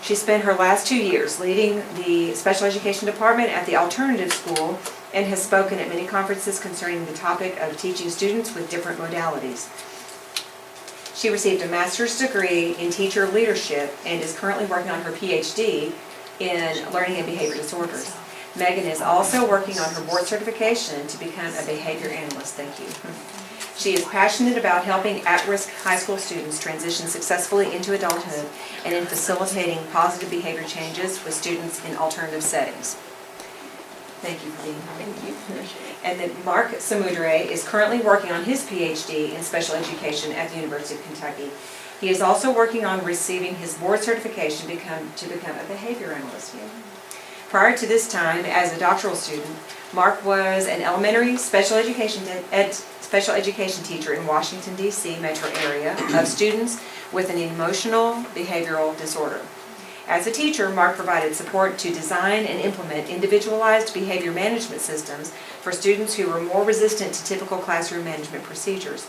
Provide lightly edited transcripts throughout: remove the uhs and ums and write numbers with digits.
She spent her last 2 years leading the special education department at the alternative school and has spoken at many conferences concerning the topic of teaching students with different modalities. She received a master's degree in teacher leadership and is currently working on her PhD in learning and behavior disorders. Megan is also working on her board certification to become a behavior analyst. Thank you. She is passionate about helping at-risk high school students transition successfully into adulthood and in facilitating positive behavior changes with students in alternative settings. Thank you for being here. Thank you. And then Mark Samudre is currently working on his PhD in special education at the University of Kentucky. He is also working on receiving his board certification to become a behavior analyst. Prior to this time, as a doctoral student, Mark was an elementary special education teacher in Washington, D.C. metro area of students with an emotional behavioral disorder. As a teacher, Mark provided support to design and implement individualized behavior management systems for students who were more resistant to typical classroom management procedures.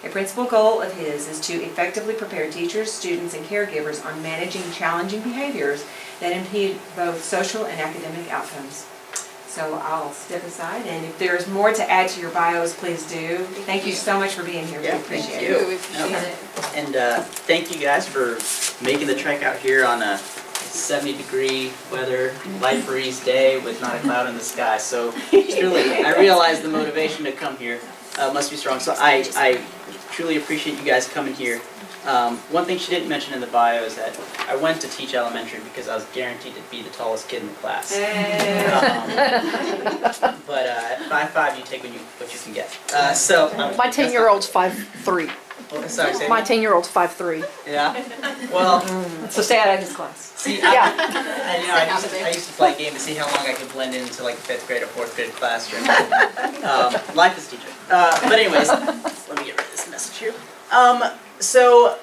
A principal goal of his is to effectively prepare teachers, students, and caregivers on managing challenging behaviors that impede both social and academic outcomes. So I'll step aside, and if there's more to add to your bios, please do. Thank you so much for being here. Yeah, We appreciate thank it. you. We appreciate it. And thank you guys for making the trek out here on a 70-degree weather, light breeze day with not a cloud in the sky. So truly, I realize the motivation to come here must be strong. So I truly appreciate you guys coming here. One thing she didn't mention in the bio is that I went to teach elementary because I was guaranteed to be the tallest kid in the class. But at 5'5", you take what you can get. My 10-year-old's 5'3". Oh, sorry, say My again? 10-year-old's 5'3". Yeah. Well, So stay out of his class. see, Yeah. I used to play a game to see how long I could blend into like the 5th grade or 4th grade classroom. Life is teaching. But anyways, let me get rid of this message here. So,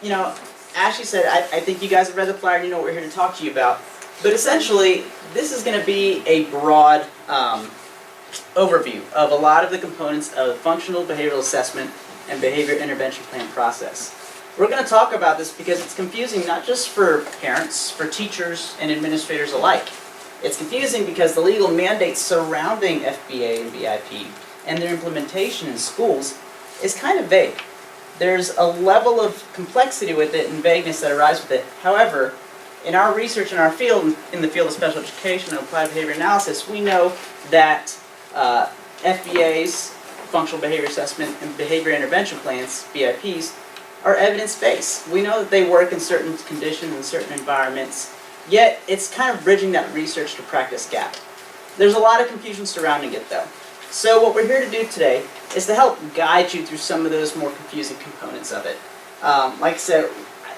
Ashley said, I think you guys have read the flyer and you know what we're here to talk to you about. But essentially, this is going to be a broad overview of a lot of the components of functional behavioral assessment and behavior intervention plan process. We're going to talk about this because it's confusing not just for parents, for teachers, and administrators alike. It's confusing because the legal mandates surrounding FBA and BIP and their implementation in schools is kind of vague. There's a level of complexity with it and vagueness that arrives with it. However, in our research in our field, in the field of special education and applied behavior analysis, we know that FBA's, functional behavior assessment, and behavior intervention plans, BIPs, are evidence-based. We know that they work in certain conditions and certain environments, yet it's kind of bridging that research to practice gap. There's a lot of confusion surrounding it though. So what we're here to do today is to help guide you through some of those more confusing components of it. Like I said,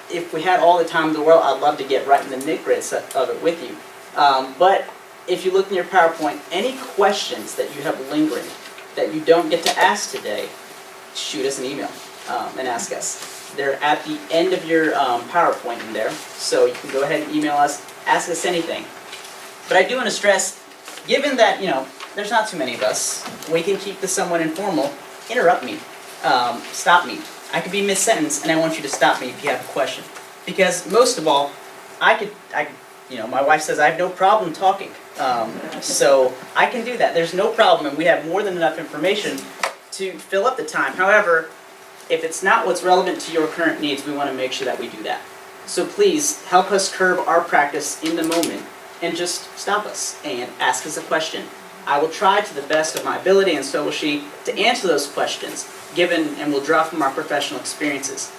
if we had all the time in the world, I'd love to get right in the nitty-gritty of it with you. But if you look in your PowerPoint, any questions that you have lingering that you don't get to ask today, shoot us an email and ask us. They're at the end of your PowerPoint in there, so you can go ahead and email us, ask us anything. But I do want to stress, given that, there's not too many of us, we can keep this somewhat informal. Interrupt me. Stop me. I could be mid-sentence, and I want you to stop me if you have a question. Because most of all, my wife says I have no problem talking. So I can do that. There's no problem, and we have more than enough information to fill up the time. However, if it's not what's relevant to your current needs, we want to make sure that we do that. So please help us curb our practice in the moment and just stop us and ask us a question. I will try to the best of my ability, and so will she, to answer those questions, given and will draw from our professional experiences.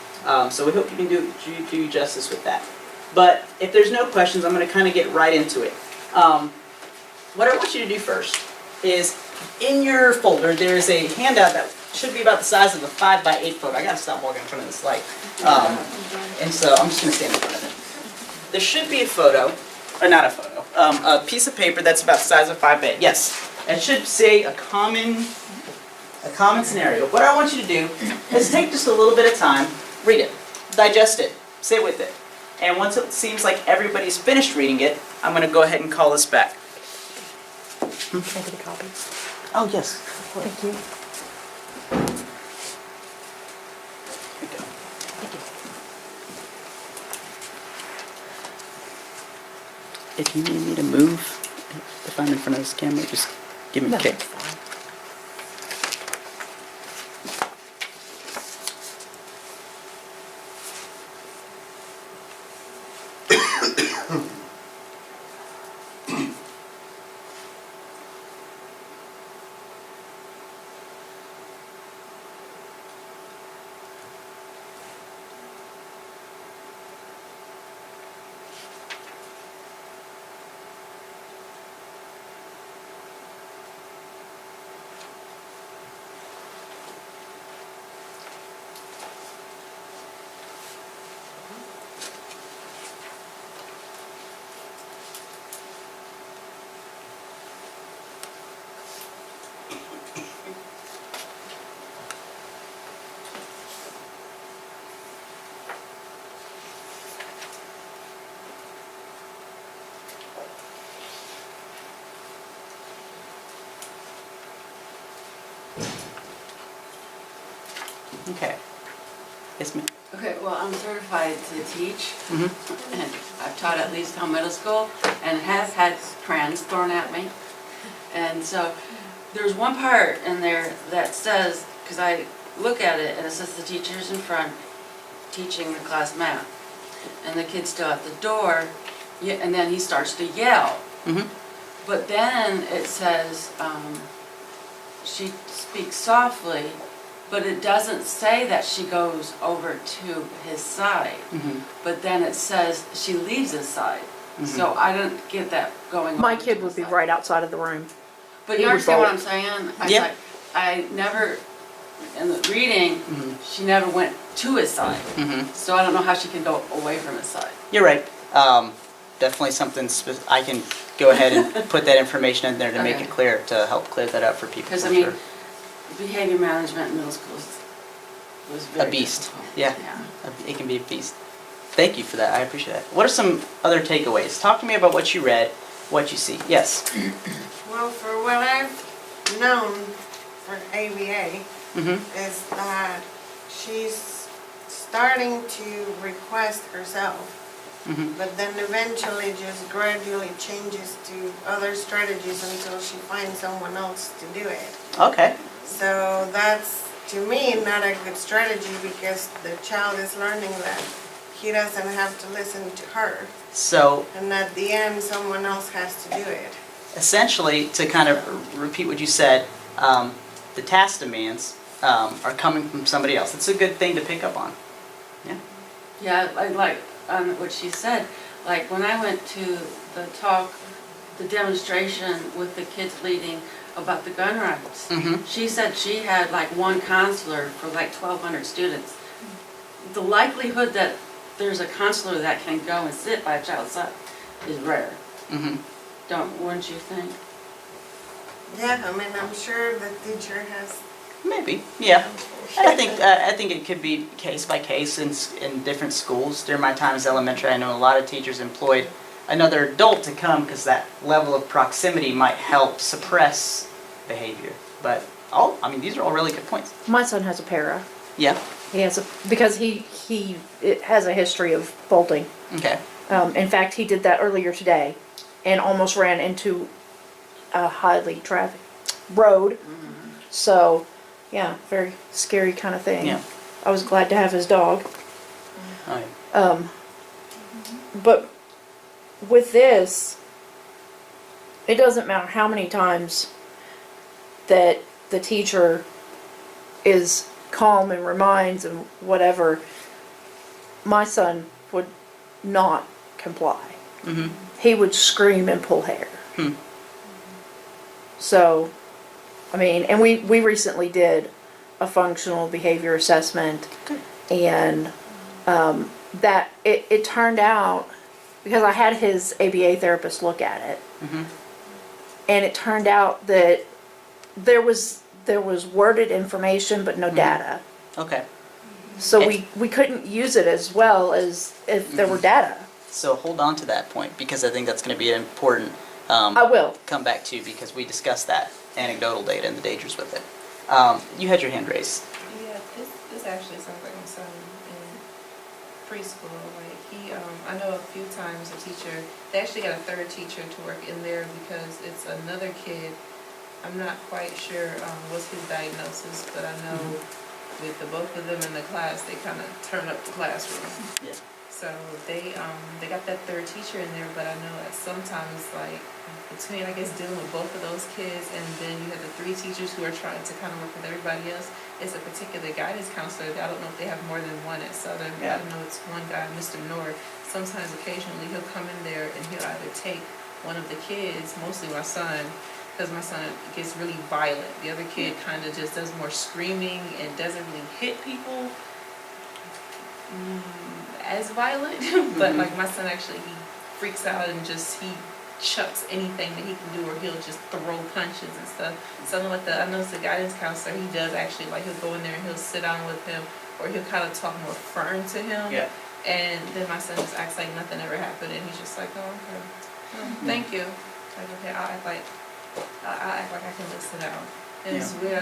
So we hope you can do justice with that. But if there's no questions, I'm going to kind of get right into it. What I want you to do first is, in your folder, there's a handout that should be about the size of a 5x8 photo. I got to stop walking in front of this light. And so I'm just going to stand in front of it. There should be a photo, or not a photo, a piece of paper that's about the size of 5x8. Yes, it should say a common scenario. What I want you to do is take just a little bit of time, read it, digest it, sit with it. And once it seems like everybody's finished reading it, I'm going to go ahead and call us back. Can I get a copy? Oh, yes. Thank you. Here we go. Thank you. if you need me to move, if I'm in front of this camera, just give me a kick. Okay. Yes, ma'am. Okay, well, I'm certified to teach, Mm-hmm. and I've taught at least till middle school, and have had crayons thrown at me. And so, there's one part in there that says, because I look at it, and it says the teacher's in front teaching the class math. And the kid's still at the door, and then he starts to yell. Mm-hmm. But then it says, she speaks softly, but it doesn't say that she goes over to his side. Mm-hmm. But then it says she leaves his side. Mm-hmm. So I don't get that going on. My kid would be right outside of the room. But he you would understand what bolt. I'm saying? Yeah. I never, in the reading, she never went to his side. Mm-hmm. So I don't know how she can go away from his side. You're right. Definitely something I can go ahead and put that information in there to make Okay. it clear, to help clear that up for people. Because for I mean, sure. behavior management in middle schools was very A beast. difficult. Yeah. It can be a beast. Thank you for that. I appreciate that. What are some other takeaways? Talk to me about what you read, what you see. Yes. Well, for what I've known for ABA Mm-hmm. is that she's starting to request herself, Mm-hmm. but then eventually just gradually changes to other strategies until she finds someone else to do it. Okay. So that's, to me, not a good strategy because the child is learning that he doesn't have to listen to her. So And at the end, someone else has to do it. essentially, to kind of repeat what you said, the task demands are coming from somebody else. It's a good thing to pick up on. Yeah. Yeah, I like what she said, like when I went to the talk, the demonstration with the kids leading about the gun rights, Mm-hmm. she said she had like one counselor for like 1,200 students. The likelihood that there's a counselor that can go and sit by a child's side is rare. Mm-hmm. Wouldn't you think? Yeah, I mean, I'm sure the teacher has. Maybe. Yeah. I think it could be case by case in different schools. During my time as elementary, I know a lot of teachers employed another adult to come because that level of proximity might help suppress behavior. But these are all really good points. My son has a para. Yeah. He has because it has a history of bolting. Okay. In fact, he did that earlier today and almost ran into a highly trafficked road. So, yeah, very scary kind of thing. Yeah. I was glad to have his dog. All right. But with this, it doesn't matter how many times that the teacher is calm and reminds and whatever, my son would not comply. Mm-hmm. He would scream and pull hair. Hmm. So, I mean, and we recently did a functional behavior assessment, Good. and that it turned out, because I had his ABA therapist look at it, Mm-hmm. and it turned out that there was worded information but no data. Okay. So we couldn't use it as well as if there were data. So hold on to that point because I think that's going to be an important I will. come back to because we discussed that anecdotal data and the dangers with it. You had your hand raised. Yeah, this actually sounds like my son in preschool. Like I know a few times a teacher, they actually got a third teacher to work in there because it's another kid. I'm not quite sure what's his diagnosis, but I know with the both of them in the class, they kind of turn up the classroom. Yeah. So they got that third teacher in there, but I know that sometimes like between I guess dealing with both of those kids and then you have the three teachers who are trying to kind of work with everybody else, it's a particular guidance counselor. I don't know if they have more than one at Southern, but I know it's one guy, Mr. North. Sometimes occasionally he'll come in there and he'll either take one of the kids, mostly my son, because my son gets really violent. The other kid kind of just does more screaming and doesn't really hit people as violent, but like my son actually, he freaks out and just, he chucks anything that he can do, or he'll just throw punches and stuff. Something like I know the guidance counselor, he does actually, like he'll go in there and he'll sit down with him, or he'll kind of talk more firm to him. Yeah. And then my son just acts like nothing ever happened, and he's just like, oh, okay, oh, thank you. Like, okay, I'll act like I can listen out. And it's weird. I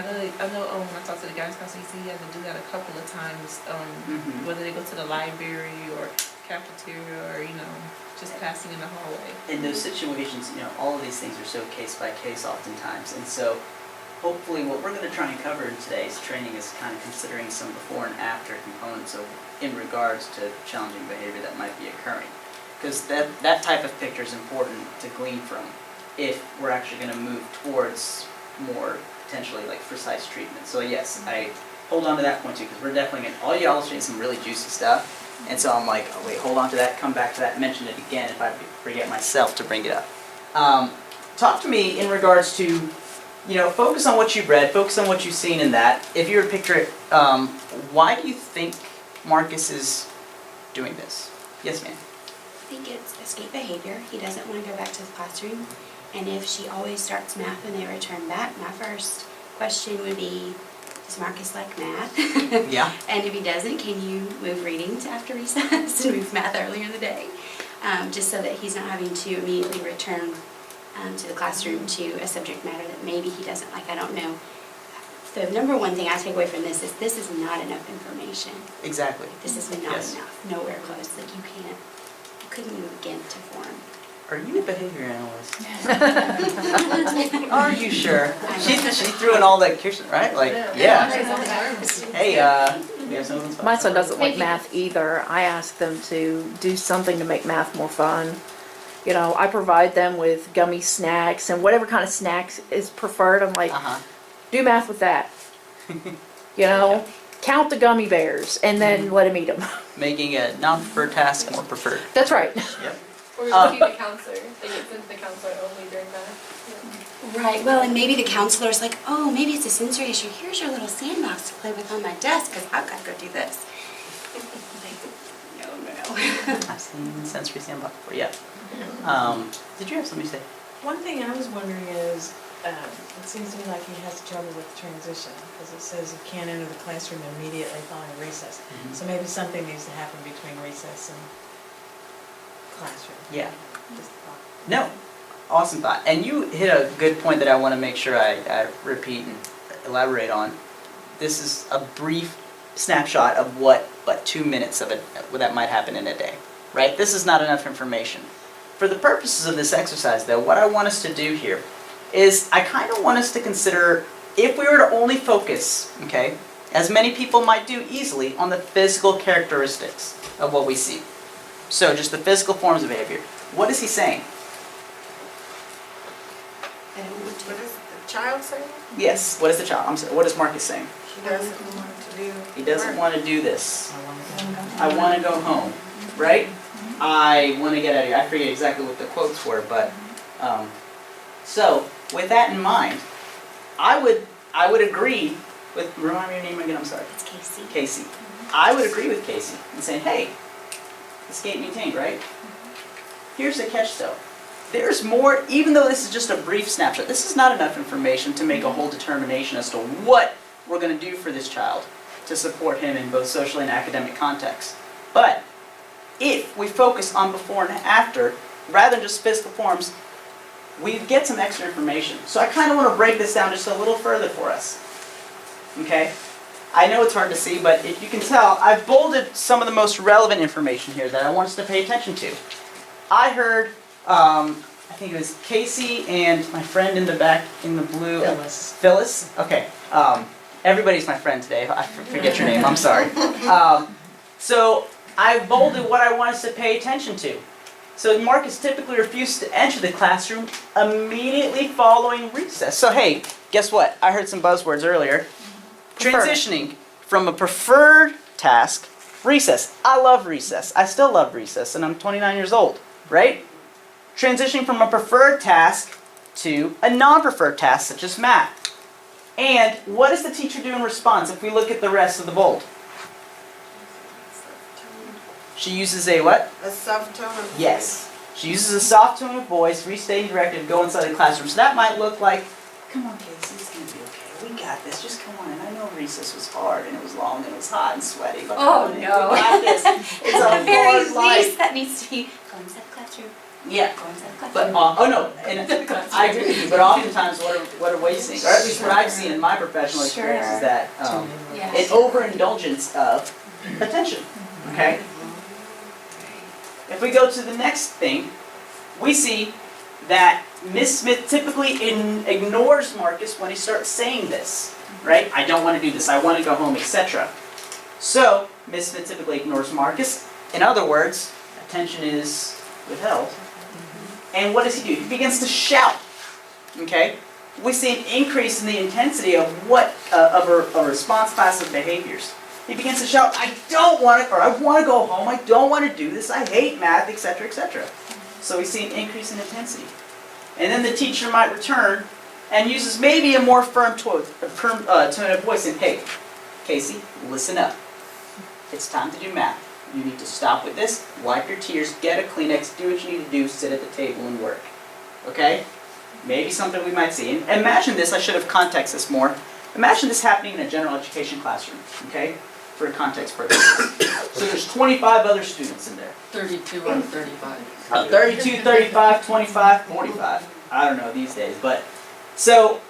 know when I talked to the guidance counselor, he said he had to do that a couple of times, whether they go to the library or cafeteria or, just passing in the hallway. In those situations, all of these things are so case by case oftentimes. And so hopefully what we're going to try and cover in today's training is kind of considering some before and after components of in regards to challenging behavior that might be occurring. Because that type of picture is important to glean from if we're actually going to move towards more potentially like precise treatment. So yes, I hold on to that point too, because we're definitely going to, all you illustrate some really juicy stuff. And so I'm like, oh wait, hold on to that, come back to that, mention it again if I forget myself to bring it up. Talk to me in regards to, focus on what you've read, focus on what you've seen in that. If you were to picture it, why do you think Marcus is doing this? Yes, ma'am. I think it's escape behavior. He doesn't want to go back to the classroom. And if she always starts math when they return back, my first question would be, does Marcus like math? Yeah. And if he doesn't, can you move reading to after recess and move math earlier in the day? Just so that he's not having to immediately return to the classroom to a subject matter that maybe he doesn't like. I don't know. The number one thing I take away from this is not enough information. Exactly. This is not enough. Nowhere close. Like you couldn't even begin to form. Are you a behavior analyst? Are you sure? She threw in all that Kirsten, right? Like, yeah. Hey, we have someone. My son doesn't like math either. I ask them to do something to make math more fun. I provide them with gummy snacks and whatever kind of snacks is preferred. I'm like, do math with that. Count the gummy bears and then let him eat them. Making a non-preferred task more preferred. That's right. Yep. Or looking at the counselor. They get sent to the counselor only during math. Right, well, and maybe the counselor's like, oh, maybe it's a sensory issue. Here's your little sandbox to play with on my desk, because I've got to go do this. Like, no. I've seen sensory sandbox before, yeah. Did you have something to say? One thing I was wondering is, it seems to me like he has trouble with transition, because it says he can't enter the classroom immediately following recess. So maybe something needs to happen between recess and classroom. Yeah. Just a thought. No. Awesome thought. And you hit a good point that I want to make sure I repeat and elaborate on. This is a brief snapshot of what 2 minutes of what that might happen in a day, right? This is not enough information. For the purposes of this exercise, though, what I want us to do here is I kind of want us to consider if we were to only focus, okay, as many people might do easily, on the physical characteristics of what we see. So just the physical forms of behavior. What is he saying? I don't want to. What is the child saying? Yes. What is the child? I'm sorry. What is Marcus saying? She doesn't want to do. He doesn't want to do this. I I want to go home, right? I want to get out of here. I forget exactly what the quotes were, but so with that in mind, I would agree with. Remind me your name again. I'm sorry. It's Casey. Casey. I would agree with Casey and say, hey, escape maintained, right? Here's the catch, though. There's more. Even though this is just a brief snapshot, this is not enough information to make a whole determination as to what we're going to do for this child to support him in both social and academic contexts. But if we focus on before and after, rather than just physical forms, we get some extra information. So I kind of want to break this down just a little further for us. Okay? I know it's hard to see, but if you can tell, I've bolded some of the most relevant information here that I want us to pay attention to. I heard, I think it was Casey and my friend in the back in the blue. Phyllis. Phyllis? Okay. Everybody's my friend today. I forget your name. I'm sorry. So I bolded what I want us to pay attention to. So Marcus typically refused to enter the classroom immediately following recess. So hey, guess what? I heard some buzzwords earlier. Preferred. Transitioning from a preferred task, recess. I love recess. I still love recess, and I'm 29 years old, right? Transitioning from a preferred task to a non-preferred task, such as math. And what does the teacher do in response if we look at the rest of the bold? She uses a what? A soft tone of voice. Yes. She uses a soft tone of voice, restating directive, go inside the classroom. So that might look like, come on, Casey, it's going to be okay. We got this. Just come on in. I know recess was hard, and it was long, and it was hot and sweaty, but Oh, come on in. no. We got this. It's At a the very hard life. least, that needs to be, go inside the classroom, Yeah. go inside the But, classroom. oh no, and I agree with you, but oftentimes what are we seeing? Or at least what I've seen in my professional experience is that Yeah. an overindulgence of attention, okay? If we go to the next thing, we see that Miss Smith typically ignores Marcus when he starts saying this, right? I don't want to do this, I want to go home, etc. So, Miss Smith typically ignores Marcus. In other words, attention is withheld. And what does he do? He begins to shout, okay? We see an increase in the intensity of a response class of behaviors. He begins to shout, I don't want to, or I want to go home, I don't want to do this, I hate math, etc., etc. So we see an increase in intensity. And then the teacher might return and uses maybe a more firm tone of voice and, hey, Casey, listen up. It's time to do math. You need to stop with this, wipe your tears, get a Kleenex, do what you need to do, sit at the table and work. Okay? Maybe something we might see. And imagine this, I should have contexted this more. Imagine this happening in a general education classroom, okay? For context purposes. So there's 25 other students in there. 32 out of 35. 32, 35, 25, 45. I don't know these days, but... So,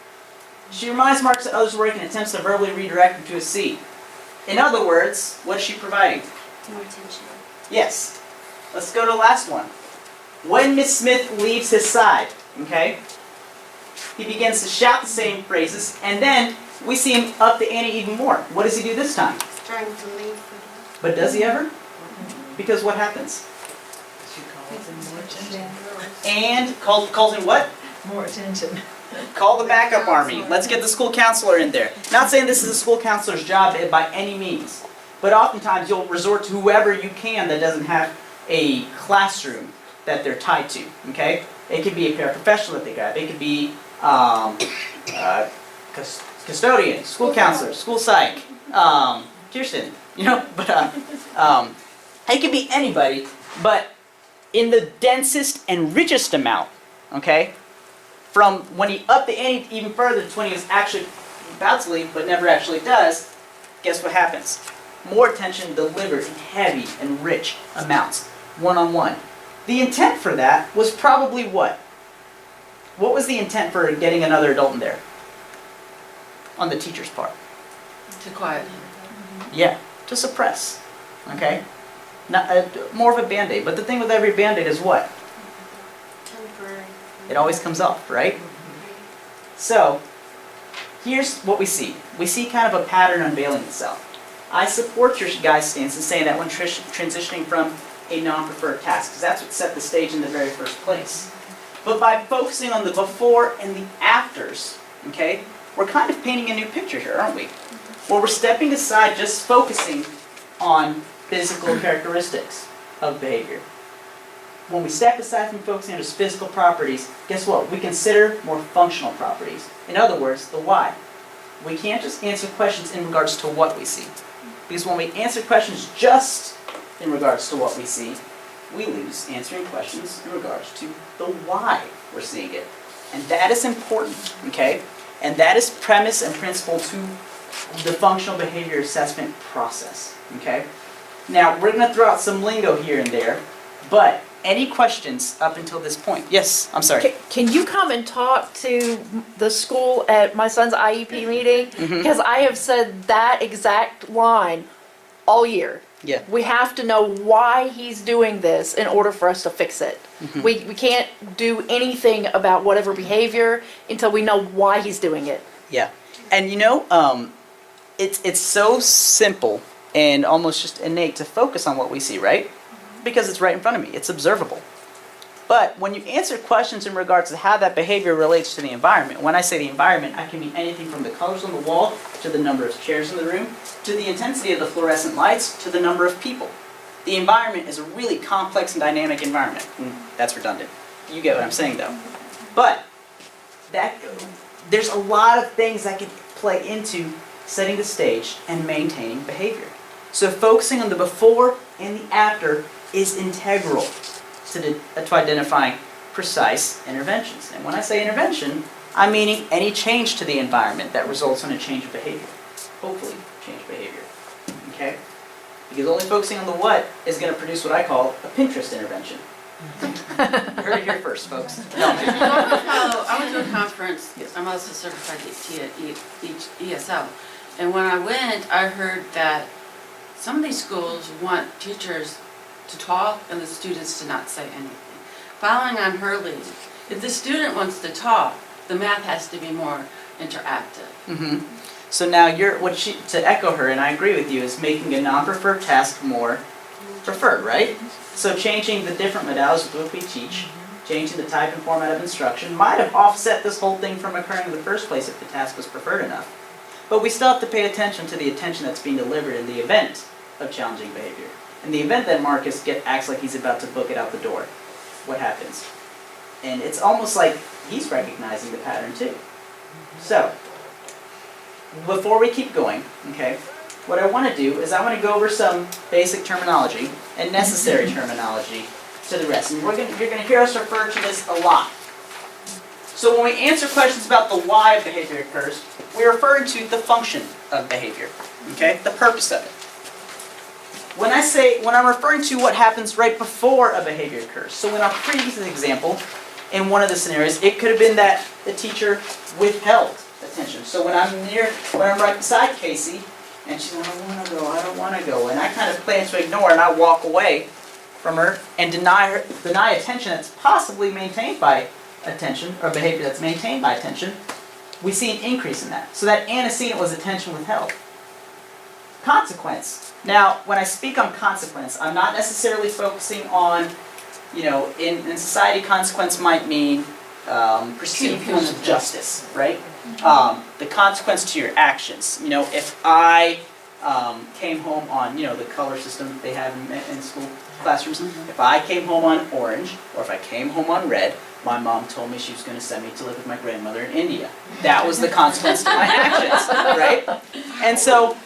she reminds Marcus that others work and attempts to verbally redirect him to a seat. In other words, what is she providing? More attention. Yes. Let's go to the last one. When Miss Smith leaves his side, okay, he begins to shout the same phrases, and then we see him up the ante even more. What does he do this time? Trying to leave. But does he ever? Because what happens? She calls in more attention. And calls him what? More attention. Call the backup army. Let's get the school counselor in there. Not saying this is a school counselor's job by any means, but oftentimes you'll resort to whoever you can that doesn't have a classroom that they're tied to, okay? It could be a paraprofessional that they grab. It could be custodian, school counselor, school psych, Kirsten, you know, but it could be anybody, but in the densest and richest amount, okay? From when he upped the ante even further to when he was actually about to leave but never actually does, guess what happens? More attention delivered in heavy and rich amounts, one-on-one. The intent for that was probably what? What was the intent for getting another adult in there? On the teacher's part. To quiet him. Yeah, to suppress, okay? Not, more of a Band-Aid, but the thing with every Band-Aid is what? Temporary. It always comes off, right? So, here's what we see. We see kind of a pattern unveiling itself. I support your guys' stance in saying that when transitioning from a non-preferred task, because that's what set the stage in the very first place. But by focusing on the before and the afters, okay, we're kind of painting a new picture here, aren't we? Where we're stepping aside just focusing on physical characteristics of behavior. When we step aside from focusing on just physical properties, guess what? We consider more functional properties. In other words, the why. We can't just answer questions in regards to what we see. Because when we answer questions just in regards to what we see, we lose answering questions in regards to the why we're seeing it. And that is important, okay? And that is premise and principle to the functional behavior assessment process, okay? Now, we're going to throw out some lingo here and there, but any questions up until this point? Yes, I'm sorry. Can you come and talk to the school at my son's IEP meeting? Because I have said that exact line all year. Yeah. We have to know why he's doing this in order for us to fix it. We can't do anything about whatever behavior until we know why he's doing it. Yeah. And you know, it's so simple and almost just innate to focus on what we see, right? Because it's right in front of me. It's observable. But when you answer questions in regards to how that behavior relates to the environment, when I say the environment, I can mean anything from the colors on the wall, to the number of chairs in the room, to the intensity of the fluorescent lights, to the number of people. The environment is a really complex and dynamic environment. That's redundant. You get what I'm saying though. But there's a lot of things that can play into setting the stage and maintaining behavior. So focusing on the before and the after is integral to identifying precise interventions. And when I say intervention, I'm meaning any change to the environment that results in a change of behavior. Hopefully, change behavior. Okay? Because only focusing on the what is going to produce what I call a Pinterest intervention. You heard it here first, folks. No. I went to a conference. I'm also certified ESL. And when I went, I heard that some of these schools want teachers to talk and the students to not say anything. Following on her lead, if the student wants to talk, the math has to be more interactive. So now to echo her, and I agree with you, is making a non-preferred task more preferred, right? So changing the different modalities with which we teach, changing the type and format of instruction might have offset this whole thing from occurring in the first place if the task was preferred enough. But we still have to pay attention to the attention that's being delivered in the event of challenging behavior. In the event that Marcus acts like he's about to book it out the door, what happens? And it's almost like he's recognizing the pattern too. So, before we keep going, okay, what I want to do is I want to go over some basic terminology and necessary terminology to the rest. And you're going to hear us refer to this a lot. So when we answer questions about the why of behavior occurs, we're referring to the function of behavior, okay, the purpose of it. When I'm referring to what happens right before a behavior occurs, so in our previous example, in one of the scenarios, it could have been that the teacher withheld attention. So when I'm right beside Casey, and she's like, I don't want to go, and I kind of plan to ignore and I walk away from her and deny attention that's possibly maintained by attention, or behavior that's maintained by attention, we see an increase in that. So that antecedent was attention withheld. Consequence. Now, when I speak on consequence, I'm not necessarily focusing on, in society, consequence might mean perceived forms of justice, right? The consequence to your actions. If I came home on, the color system they have in school classrooms, if I came home on orange, or if I came home on red, my mom told me she was going to send me to live with my grandmother in India. That was the consequence to my actions, right? And so,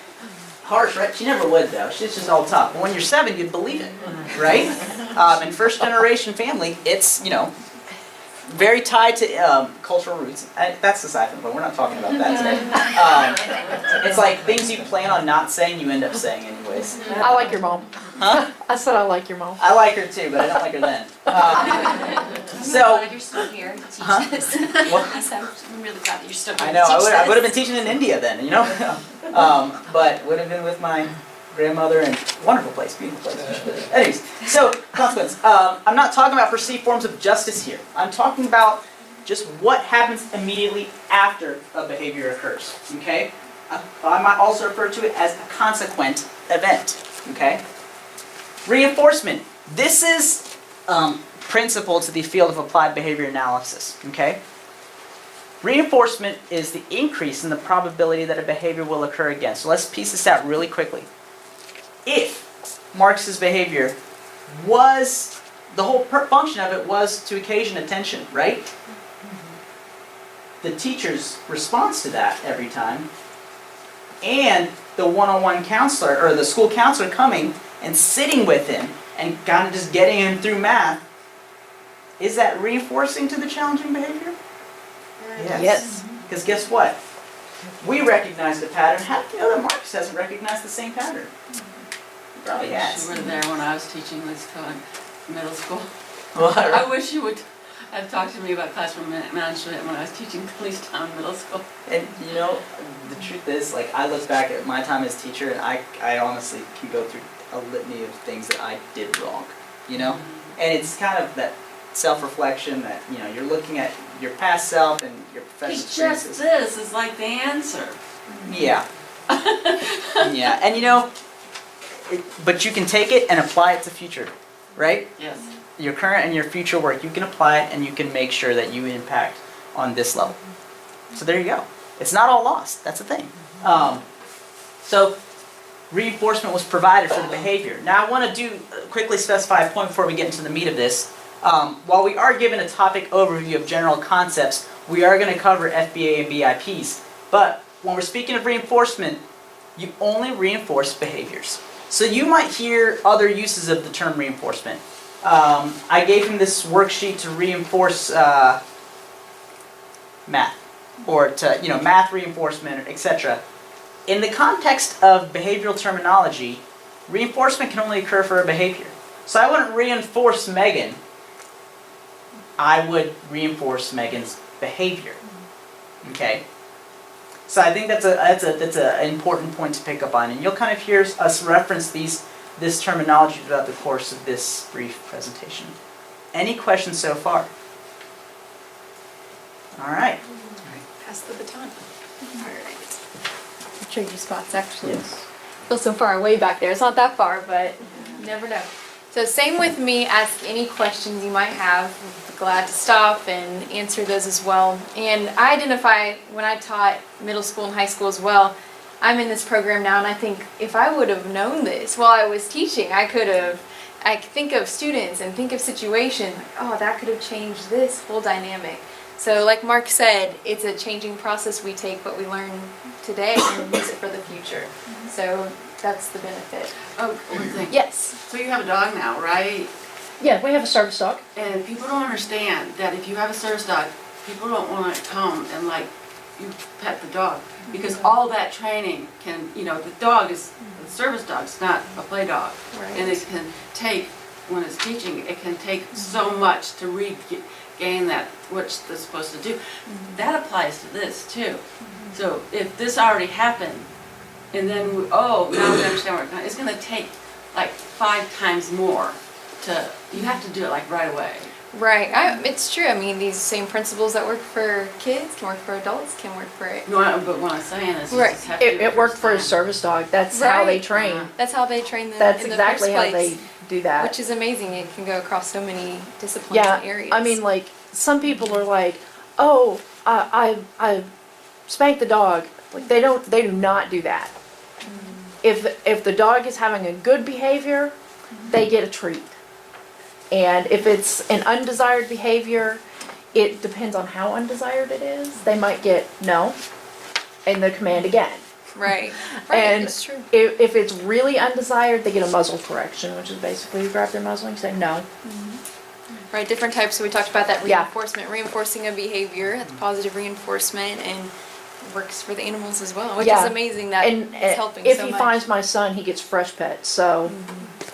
harsh, right? She never would, though. She's just all tough. But when you're 7, you'd believe it, right? In first-generation family, it's, very tied to cultural roots. That's the side but we're not talking about that today. It's like things you plan on not saying, you end up saying anyways. I like your mom. Huh? I said I like your mom. I like her too, but I don't like her then. So. I'm glad you're still here to teach this. I'm really glad that you're still here I know. to teach this. I would have been teaching in India then, but would have been with my grandmother, and wonderful place, beautiful place. Anyways, so consequence. I'm not talking about perceived forms of justice here. I'm talking about just what happens immediately after a behavior occurs. Okay, I might also refer to it as a consequent event. Okay, reinforcement. This is principal to the field of applied behavior analysis. Okay. Reinforcement is the increase in the probability that a behavior will occur again. So let's piece this out really quickly. If Marcus's behavior was, the whole function of it was to occasion attention, right? The teacher's response to that every time, and the one-on-one counselor, or the school counselor coming and sitting with him and kind of just getting him through math, is that reinforcing to the challenging behavior? Yes. Because guess what? We recognize the pattern. How do you know that Marcus hasn't recognized the same pattern? He probably has. You were there when I was teaching Lexington middle school. I wish you would have talked to me about classroom management when I was teaching Leestown Middle School. And you know, the truth is, like, I look back at my time as teacher, and I honestly can go through a litany of things that I did wrong, you know? And it's kind of that self-reflection that, you know, you're looking at your past self and your professional It's just experiences. this is like the answer. Yeah. Yeah, and you know, but you can take it and apply it to future, right? Yes. Your current and your future work, you can apply it and you can make sure that you impact on this level. So there you go. It's not all lost. That's the thing. So reinforcement was provided for the behavior. Now I want to quickly specify a point before we get into the meat of this. While we are given a topic overview of general concepts, we are going to cover FBA and BIPs. But when we're speaking of reinforcement, you only reinforce behaviors. So you might hear other uses of the term reinforcement. I gave him this worksheet to reinforce math, or to, you know, math reinforcement, etc. In the context of behavioral terminology, reinforcement can only occur for a behavior. So I wouldn't reinforce Megan. I would reinforce Megan's behavior. Okay. So I think that's an important point to pick up on, and you'll kind of hear us reference this terminology throughout the course of this brief presentation. Any questions so far? All right. Pass the baton. Alright. Tricky spots actually. Feel so far away back there. It's not that far, but you never know. So same with me. Ask any questions you might have. I'm glad to stop and answer those as well. And I identify when I taught middle school and high school as well. I'm in this program now, and I think if I would have known this while I was teaching, I think of students and think of situations, like, oh, that could have changed this whole dynamic. So like Mark said, it's a changing process. We take what we learn today and use it for the future. So that's the benefit. Oh, one thing. Yes. So you have a dog now, right? Yeah, we have a service dog. And people don't understand that if you have a service dog, people don't want to come and like you pet the dog, because all that training can, you know, the dog is the service dog. It's not a play dog, and it can take, when it's teaching, it can take so much to regain that what it's supposed to do. That applies to this too. So if this already happened, and then now we understand what it's going to take like 5 times more to. You have to do it like right away. Right. It's true. I mean, these same principles that work for kids can work for adults, can work for it. No, but what I'm saying is, you Right. just have to do It worked for a first time. service dog. That's how they Right. train. That's how they train them That's in the exactly first how place. they do that. Which is amazing. It can go across so many disciplines Yeah, and areas. I mean, like, some people are like, oh, I spanked the dog. Like, they do not do that. If the dog is having a good behavior, they get a treat. And if it's an undesired behavior, it depends on how undesired it is. They might get no, and the command again. Right. And That's true. if it's really undesired, they get a muzzle correction, which is basically you grab their muzzle and you say no. Right, different types. So we talked about that Yeah. reinforcement, reinforcing a behavior. That's positive reinforcement, and works for the animals as well, which Yeah. is amazing. That And is helping if so he much. finds my son, he gets fresh pets. So,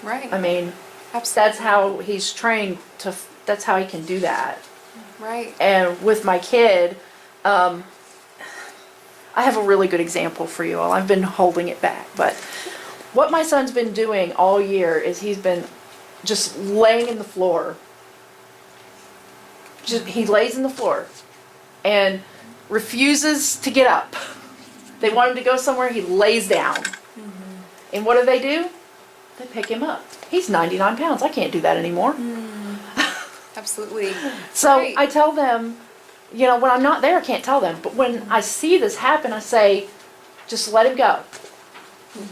Right. I mean, Absolutely. that's how he's trained to, that's how he can do that. Right. And with my kid, I have a really good example for you all. I've been holding it back, but what my son's been doing all year is he's been just laying in the floor. He lays in the floor and refuses to get up. They want him to go somewhere, he lays down. And what do? They pick him up. He's 99 pounds. I can't do that anymore. Absolutely. So Right. I tell them, you know, when I'm not there, I can't tell them. But when I see this happen, I say, just let him go.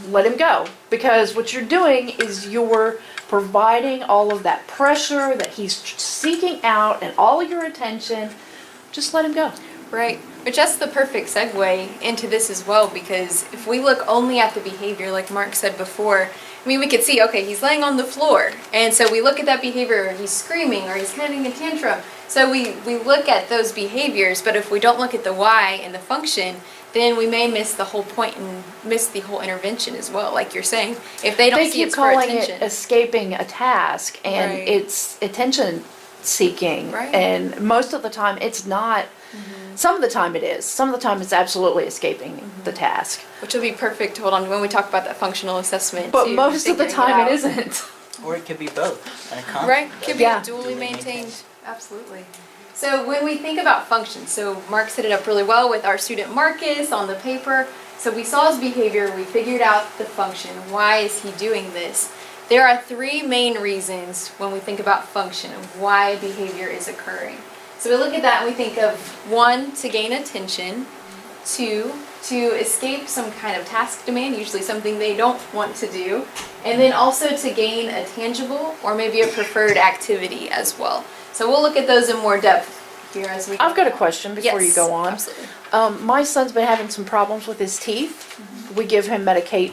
Let him go. Because what you're doing is you're providing all of that pressure that he's seeking out and all of your attention. Just let him go. Right. Which that's the perfect segue into this as well, because if we look only at the behavior, like Mark said before, I mean, we could see, okay, he's laying on the floor. And so we look at that behavior, he's screaming or he's having a tantrum. So we look at those behaviors, but if we don't look at the why and the function, then we may miss the whole point and miss the whole intervention as well, like you're saying. If they don't They see keep it's for calling attention. it escaping a task, and Right. it's attention seeking. Right. And most of the time, it's not. Some of the time it is. Some of the time it's absolutely escaping the task. Which will be perfect, hold on, when we talk about that functional assessment. But too, most of the figuring time out. it isn't. Or it could be both. And a comp- Right, could be Yeah. dually maintained, absolutely. So when we think about function, so Mark set it up really well with our student Marcus on the paper. So we saw his behavior, we figured out the function, why is he doing this? There are three main reasons when we think about function of why behavior is occurring. So we look at that and we think of 1, to gain attention, 2, to escape some kind of task demand, usually something they don't want to do, and then also to gain a tangible or maybe a preferred activity as well. So we'll look at those in more depth here as we go I've got a on. question before you Yes, go on. absolutely. My son's been having some problems with his teeth. We give him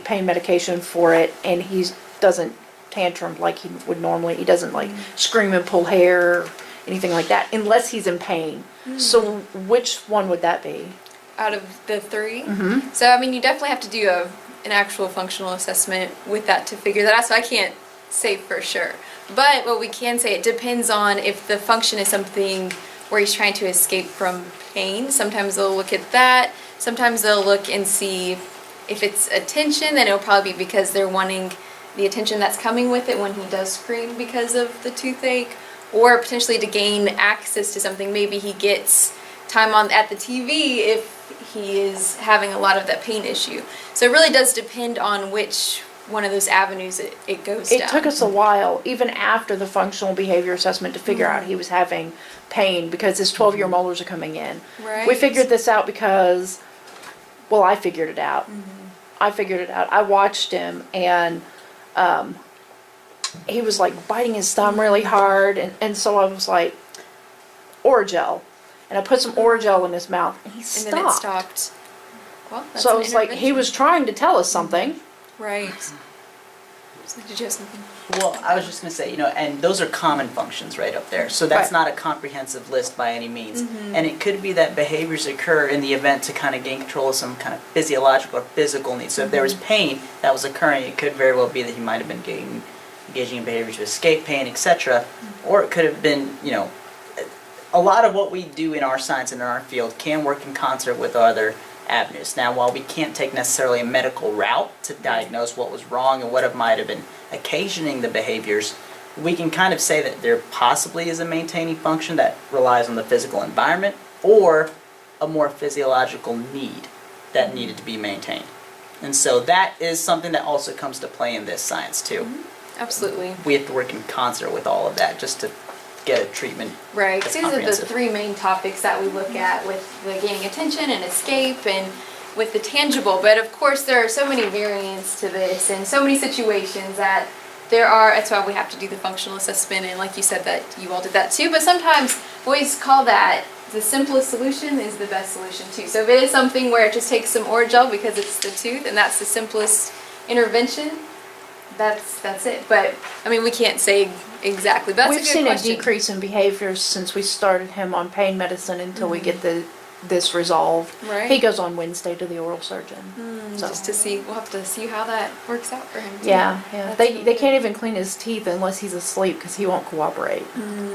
pain medication for it, and he doesn't tantrum like he would normally. He doesn't like scream and pull hair or anything like that, unless he's in pain. So which one would that be? Out of the 3? Mm-hmm. So, I mean, you definitely have to do an actual functional assessment with that to figure that out, so I can't say for sure. But what we can say, it depends on if the function is something where he's trying to escape from pain. Sometimes they'll look at that. Sometimes they'll look and see if it's attention, then it'll probably be because they're wanting the attention that's coming with it when he does scream because of the toothache, or potentially to gain access to something. Maybe he gets time on at the TV if he is having a lot of that pain issue. So it really does depend on which one of those avenues it goes down. It took us a while, even after the functional behavior assessment, to figure out he was having pain because his 12-year molars are coming in. Right. We figured this out because, well, I figured it out. I figured it out. I watched him, and he was like biting his thumb really hard, and so I was like, Oragel. And I put some Oragel in his mouth, and he And stopped. then it stopped. Well, that's So I an was like, he was trying to tell us something. Right. So did you have something? Well, I was just going to say, and those are common functions right up there. So that's Right. not a comprehensive list by any means. And it could be that behaviors occur in the event to kind of gain control of some kind of physiological or physical needs. So if there was pain that was occurring, it could very well be that he might have been engaging in behaviors to escape pain, etc. Or it could have been, a lot of what we do in our science and in our field can work in concert with other avenues. Now, while we can't take necessarily a medical route to diagnose what was wrong and what it might have been occasioning the behaviors, we can kind of say that there possibly is a maintaining function that relies on the physical environment or a more physiological need that needed to be maintained. And so that is something that also comes to play in this science too. Absolutely. We have to work in concert with all of that just to get a treatment. Right. That's These are the comprehensive. 3 main topics that we look at with the gaining attention and escape and with the tangible. But of course, there are so many variants to this and so many situations that that's why we have to do the functional assessment. And like you said, that you all did that too. But sometimes we always call that the simplest solution is the best solution too. So if it is something where it just takes some Oragel because it's the tooth and that's the simplest intervention, that's it. But I mean, we can't say exactly. But that's We've a good seen question. a decrease in behaviors since we started him on pain medicine until we get this resolved. Right. He goes on Wednesday to the oral surgeon. So. Just to see, we'll have to see how that works out for him too. Yeah. That's They really can't even clean his teeth unless he's asleep because he won't cooperate.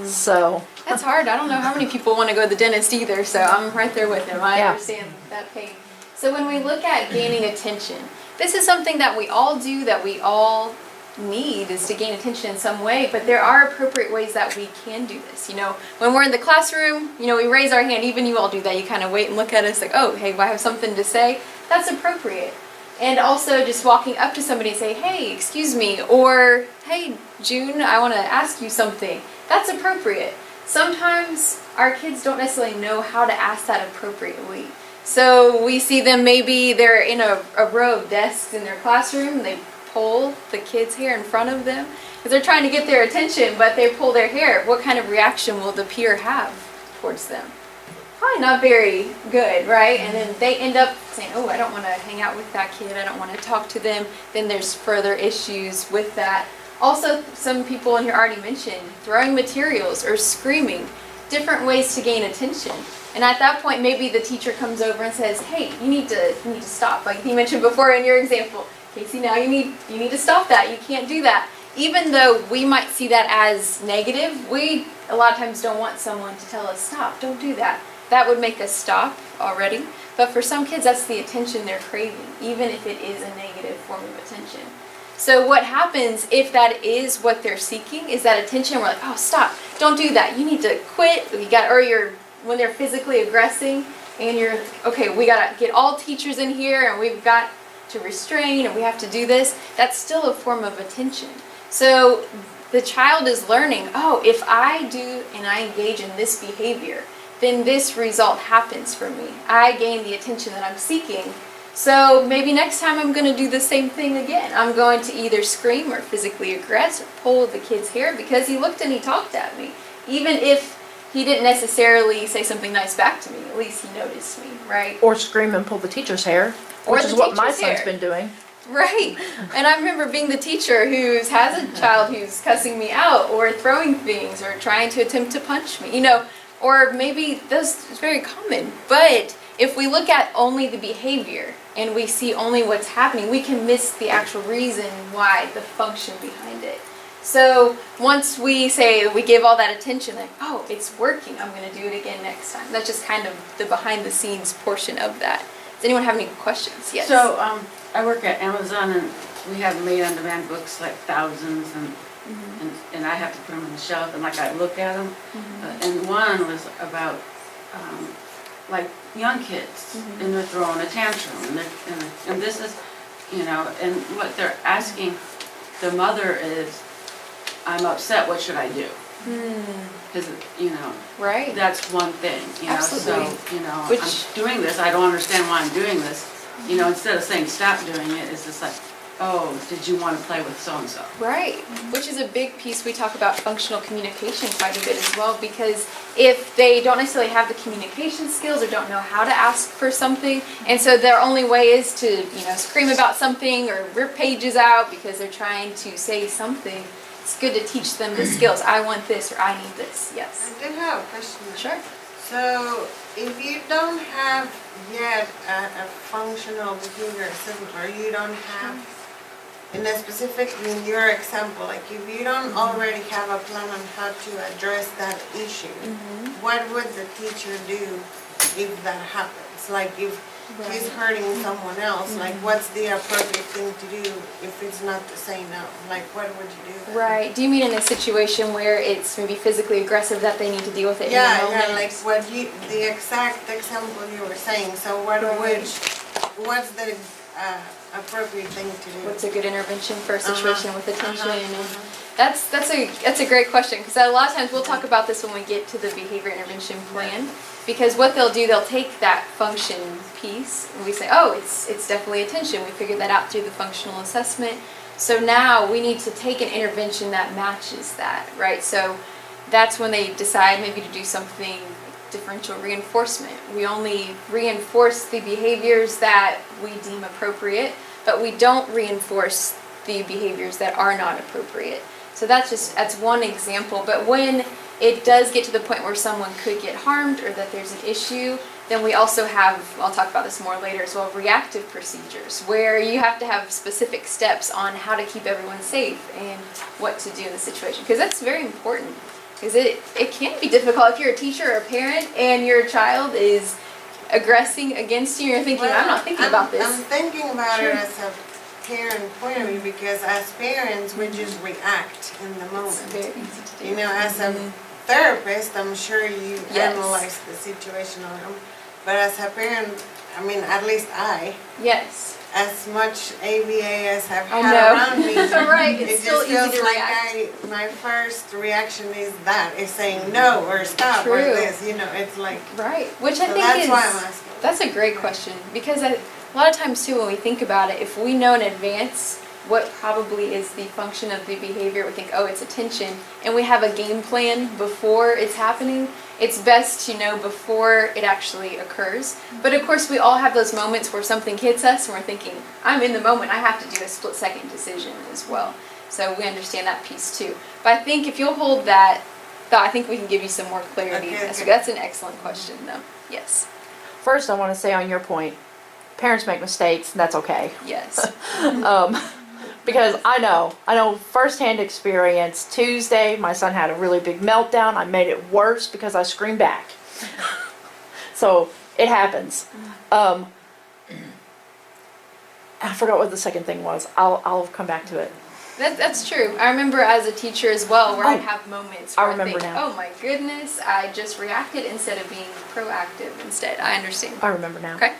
So. That's hard. I don't know how many people want to go to the dentist either, so I'm right there with him. I Yeah. understand that pain. So when we look at gaining attention, this is something that we all do, that we all need, is to gain attention in some way, but there are appropriate ways that we can do this. When we're in the classroom, we raise our hand, even you all do that. You kind of wait and look at us like, oh, hey, I have something to say. That's appropriate. And also just walking up to somebody and say, hey, excuse me, or hey, June, I want to ask you something. That's appropriate. Sometimes our kids don't necessarily know how to ask that appropriately. So we see them, maybe they're in a row of desks in their classroom, they pull the kids' hair in front of them because they're trying to get their attention, but they pull their hair. What kind of reaction will the peer have towards them? Probably not very good, right? And then they end up saying, oh, I don't want to hang out with that kid, I don't want to talk to them. Then there's further issues with that. Also, some people in here already mentioned throwing materials or screaming, different ways to gain attention. And at that point, maybe the teacher comes over and says, hey, you need to stop. Like you mentioned before in your example, Casey, now you need to stop that. You can't do that. even though we might see that as negative, we a lot of times don't want someone to tell us, stop, don't do that. That would make us stop already. But for some kids, that's the attention they're craving, even if it is a negative form of attention. So what happens if that is what they're seeking, is that attention, we're like, oh, stop, don't do that, you need to quit, when they're physically aggressing, and you're, okay, we gotta get all teachers in here, and we've got to restrain, and we have to do this, that's still a form of attention. So the child is learning, oh, if I do and I engage in this behavior, then this result happens for me. I gain the attention that I'm seeking. So maybe next time I'm going to do the same thing again. I'm going to either scream or physically aggress or pull the kid's hair because he looked and he talked at me. Even if he didn't necessarily say something nice back to me, at least he noticed me, right? Or scream and pull the teacher's hair, Or which the is what my teacher's son's hair. been doing. Right. And I remember being the teacher who has a child who's cussing me out or throwing things or trying to attempt to punch me, or maybe that's very common. But if we look at only the behavior and we see only what's happening, we can miss the actual reason why, the function behind it. So once we say, we give all that attention, like, oh, it's working, I'm going to do it again next time. That's just kind of the behind the scenes portion of that. Does anyone have any questions? Yes. So, I work at Amazon and we have made on demand books like thousands and I have to put them on the shelf and like I look at them. And one was about like young kids and they're throwing a tantrum and this is, and what they're asking the mother is, I'm upset, what should I do? Because, right. that's one thing, Absolutely. so, I'm doing this, I don't understand why I'm doing this. Instead of saying stop doing it, it's just like, oh, did you want to play with so-and-so? Right, which is a big piece. We talk about functional communication quite a bit as well, because if they don't necessarily have the communication skills or don't know how to ask for something, and so their only way is to, scream about something or rip pages out because they're trying to say something, it's good to teach them the skills. I want this or I need this. Yes. I do have a question. Sure. So, if you don't have yet a functional behavior assessment, or you don't have, in a specific, in your example, like if you don't already have a plan on how to address that issue, what would the teacher do if that happens? Like if he's hurting someone else, like what's the appropriate thing to do if it's not to say no? Like what would you do then? Right. Do you mean in a situation where it's maybe physically aggressive that they need to deal with it in the moment? Yeah, like the exact example you were saying. So what's the appropriate thing to do? What's a good intervention for a situation with attention? And that's a great question, because a lot of times we'll talk about this when we get to the behavior intervention plan, because what they'll do, they'll take that function piece and we say, oh, it's definitely attention. We figured that out through the functional assessment. So now we need to take an intervention that matches that, right? So that's when they decide maybe to do something differential reinforcement. We only reinforce the behaviors that we deem appropriate, but we don't reinforce the behaviors that are not appropriate. So that's one example. But when it does get to the point where someone could get harmed or that there's an issue, then we also have, I'll talk about this more later as well, reactive procedures, where you have to have specific steps on how to keep everyone safe and what to do in the situation. Because that's very important. Because it can be difficult if you're a teacher or a parent and your child is aggressing against you. You're thinking, I'm not thinking about this. I'm thinking about it as a parent point of view, because as parents we just react in the moment. It's very easy to do. As a therapist, I'm sure you analyze the situation, but as a parent, at least Yes. as much ABA as I've I had know. around me, Right, it's it still just easy feels to like react. my first reaction is saying no or stop or True. this, it's like, Right, which I so think that's is, why I'm asking. that's a great question, because a lot of times too when we think about it, if we know in advance what probably is the function of the behavior, we think, oh, it's attention, and we have a game plan before it's happening, it's best to know before it actually occurs. But of course we all have those moments where something hits us and we're thinking, I'm in the moment, I have to do a split-second decision as well. So we understand that piece too. But I think if you'll hold that thought, I think we can give you some more clarity. Okay. So that's an excellent question though. Yes. First, I want to say on your point, parents make mistakes, and that's okay. Yes. Because I know firsthand experience. Tuesday, my son had a really big meltdown. I made it worse because I screamed back. So it happens. I forgot what the second thing was. I'll come back to it. That's true. I remember as a teacher as well, where I'd Oh, have moments I where I remember think, now. oh my goodness, I just reacted instead of being proactive instead. I understand. I remember now. Okay.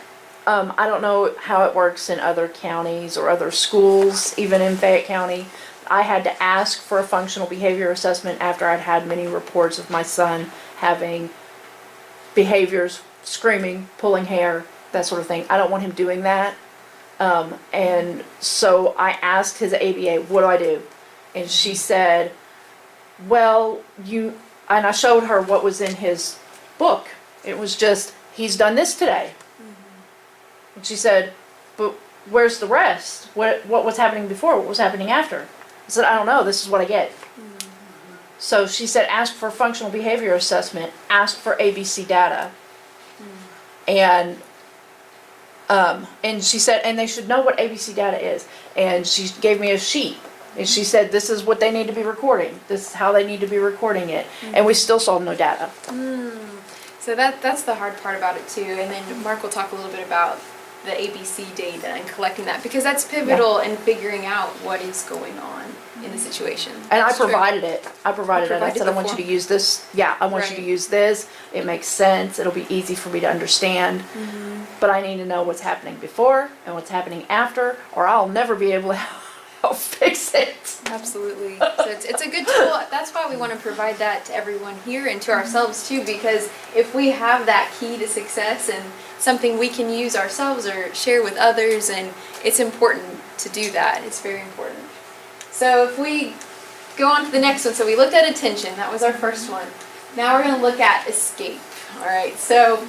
I don't know how it works in other counties or other schools, even in Fayette County. I had to ask for a functional behavior assessment after I'd had many reports of my son having behaviors, screaming, pulling hair, that sort of thing. I don't want him doing that. And so I asked his ABA, what do I do? And she said, well, and I showed her what was in his book. It was just, he's done this today. And she said, but where's the rest? What was happening before? What was happening after? I said, I don't know. This is what I get. So she said, ask for functional behavior assessment. Ask for ABC data. And she said, and they should know what ABC data is. And she gave me a sheet. And she said, this is what they need to be recording. This is how they need to be recording it. And we still saw no data. So that's the hard part about it too. And then Mark will talk a little bit about the ABC data and collecting that, because that's pivotal in figuring out what is going on in the situation. And I That's true. provided it. I provided it. I said, I want you to use this. Yeah, I want you to Right. use this. It makes sense. It'll be easy for me to understand. But I need to know what's happening before and what's happening after, or I'll never be able to help fix it. Absolutely. So it's a good tool. That's why we want to provide that to everyone here and to ourselves too, because if we have that key to success and something we can use ourselves or share with others, and it's important to do that. It's very important. So if we go on to the next one, so we looked at attention. That was our first one. Now we're going to look at escape. All right. So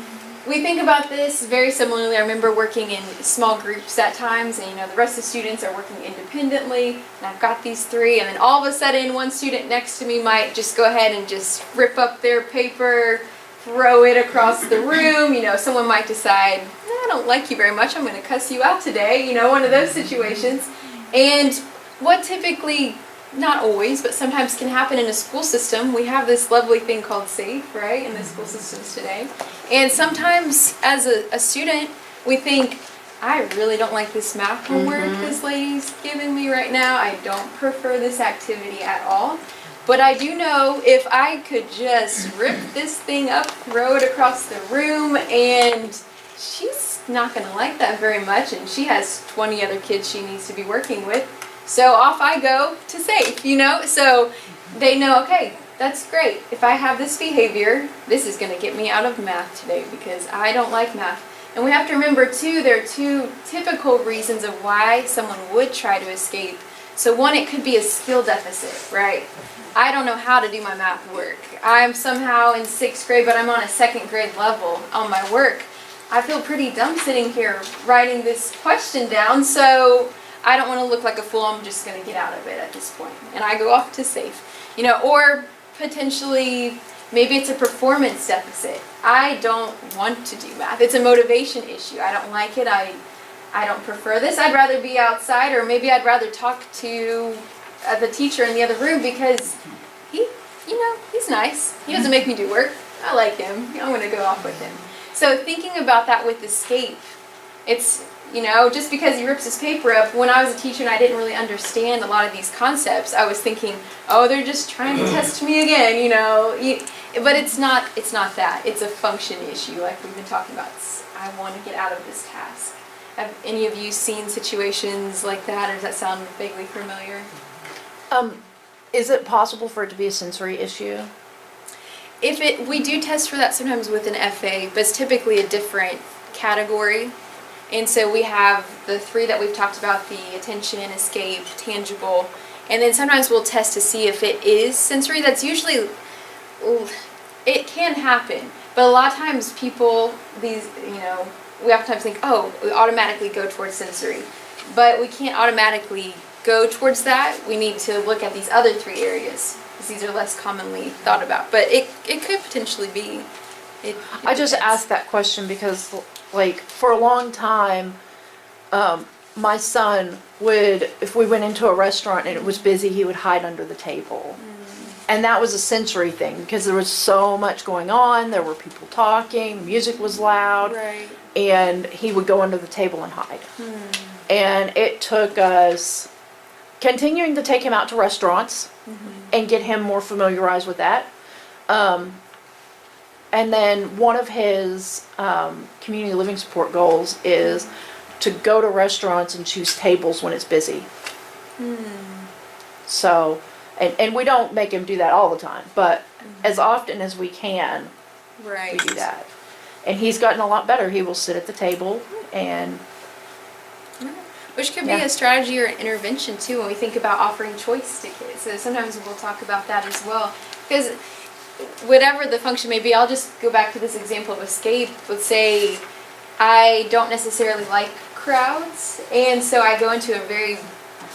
we think about this very similarly. I remember working in small groups at times, and the rest of the students are working independently, and I've got these three, and then all of a sudden one student next to me might just go ahead and just rip up their paper, throw it across the room. Someone might decide, I don't like you very much, I'm going to cuss you out today, one of those situations. And what typically, not always, but sometimes can happen in a school system, we have this lovely thing called SAFE, right, in the school systems today. And sometimes as a student, we think, I really don't like this math homework this lady's giving me right now. I don't prefer this activity at all. But I do know if I could just rip this thing up, throw it across the room, and she's not going to like that very much, and she has 20 other kids she needs to be working with. So off I go to SAFE, So they know, okay, that's great. If I have this behavior, this is going to get me out of math today because I don't like math. And we have to remember, too, there are two typical reasons of why someone would try to escape. So one, it could be a skill deficit, right? I don't know how to do my math work. I'm somehow in 6th grade, but I'm on a 2nd grade level on my work. I feel pretty dumb sitting here writing this question down, so I don't want to look like a fool. I'm just going to get out of it at this point. And I go off to SAFE. Or potentially, maybe it's a performance deficit. I don't want to do math. It's a motivation issue. I don't like it. I don't prefer this. I'd rather be outside, or maybe I'd rather talk to the teacher in the other room because he's nice. He doesn't make me do work. I like him. I'm going to go off with him. So thinking about that with escape, it's, just because he rips his paper up, when I was a teacher and I didn't really understand a lot of these concepts, I was thinking, oh, they're just trying to test me again, But it's not that. It's a function issue, like we've been talking about. I want to get out of this task. Have any of you seen situations like that, or does that sound vaguely familiar? Is it possible for it to be a sensory issue? We do test for that sometimes with an FA, but it's typically a different category. And so we have the three that we've talked about, the attention, escape, tangible, and then sometimes we'll test to see if it is sensory. That's usually, it can happen, but a lot of times people, we oftentimes think, oh, we automatically go towards sensory, but we can't automatically go towards that. We need to look at these other three areas, because these are less commonly thought about, but it could potentially be. I just asked that question because, for a long time, my son would, if we went into a restaurant and it was busy, he would hide under the table. And that was a sensory thing because there was so much going on. There were people talking, music was loud, Right. and he would go under the table and hide. And it took us continuing to take him out to restaurants and get him more familiarized with that. And then one of his community living support goals is to go to restaurants and choose tables when it's busy. So, and we don't make him do that all the time, but as often as we can, Right. we do that. And he's gotten a lot better. He will sit at the table and Which could be Yeah. a strategy or an intervention too when we think about offering choice to kids. So sometimes we'll talk about that as well. Because whatever the function may be, I'll just go back to this example of escape. Let's say I don't necessarily like crowds, and so I go into a very,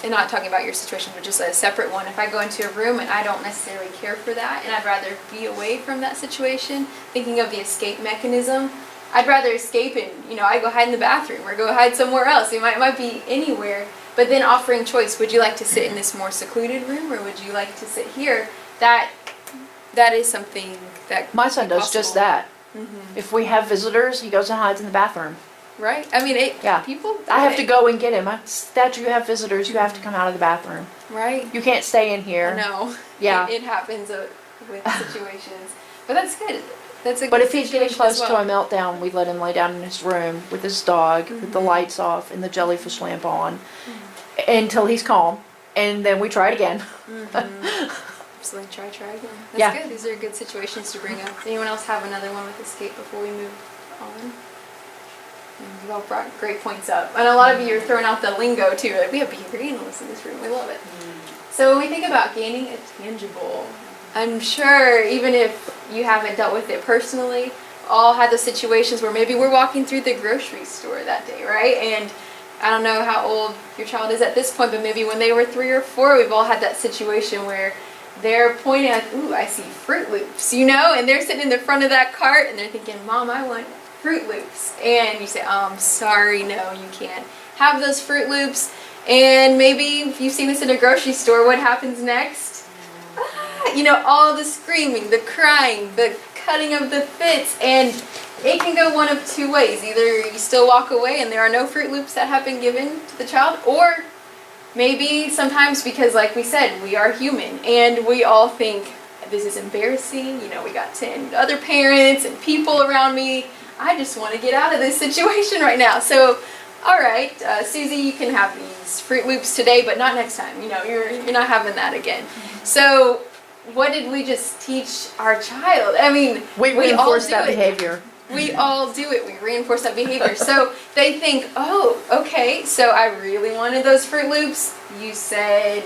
and not talking about your situation, but just a separate one. If I go into a room and I don't necessarily care for that, and I'd rather be away from that situation, thinking of the escape mechanism, I'd rather escape and, I go hide in the bathroom or go hide somewhere else. It might be anywhere, but then offering choice. Would you like to sit in this more secluded room or would you like to sit here? That is something that my son could be does just possible. that. If we have visitors, he goes and hides in the bathroom. Right? I mean, Yeah. people do I have it. to go and get him. That you have visitors, you have to come out of the bathroom. Right? You can't stay in here. No. Yeah. It happens with situations. But that's good. That's a But good if he's getting situation as close well. to a meltdown, we let him lay down in his room with his dog, with the lights off and the jellyfish lamp on, until he's calm, and then we try it again. Absolutely. Try again. That's Yeah. good. These are good situations to bring up. Anyone else have another one with escape before we move on? You've all brought great points up. And a lot of you are throwing out the lingo too. Like, we have behavior analysts in this room. We love it. So when we think about gaining a tangible, I'm sure even if you haven't dealt with it personally, all had the situations where maybe we're walking through the grocery store that day, right? And I don't know how old your child is at this point, but maybe when they were 3 or 4, we've all had that situation where they're pointing at, ooh, I see Fruit Loops, and they're sitting in the front of that cart and they're thinking, Mom, I want Fruit Loops. And you say, I'm sorry, no, you can't have those Fruit Loops. And maybe if you've seen this in a grocery store, what happens next? All the screaming, the crying, the cutting of the fits, and it can go one of 2 ways. Either you still walk away and there are no Fruit Loops that have been given to the child, or maybe sometimes, because like we said, we are human and we all think this is embarrassing, we got 10 other parents and people around me, I just want to get out of this situation right now. So, all right, Susie, you can have these Fruit Loops today, but not next time. You're not having that again. So what did we just teach our child? I mean, We all reinforce do that it. behavior. We all do it. We reinforce that behavior. So they think, oh, okay, so I really wanted those Fruit Loops. You said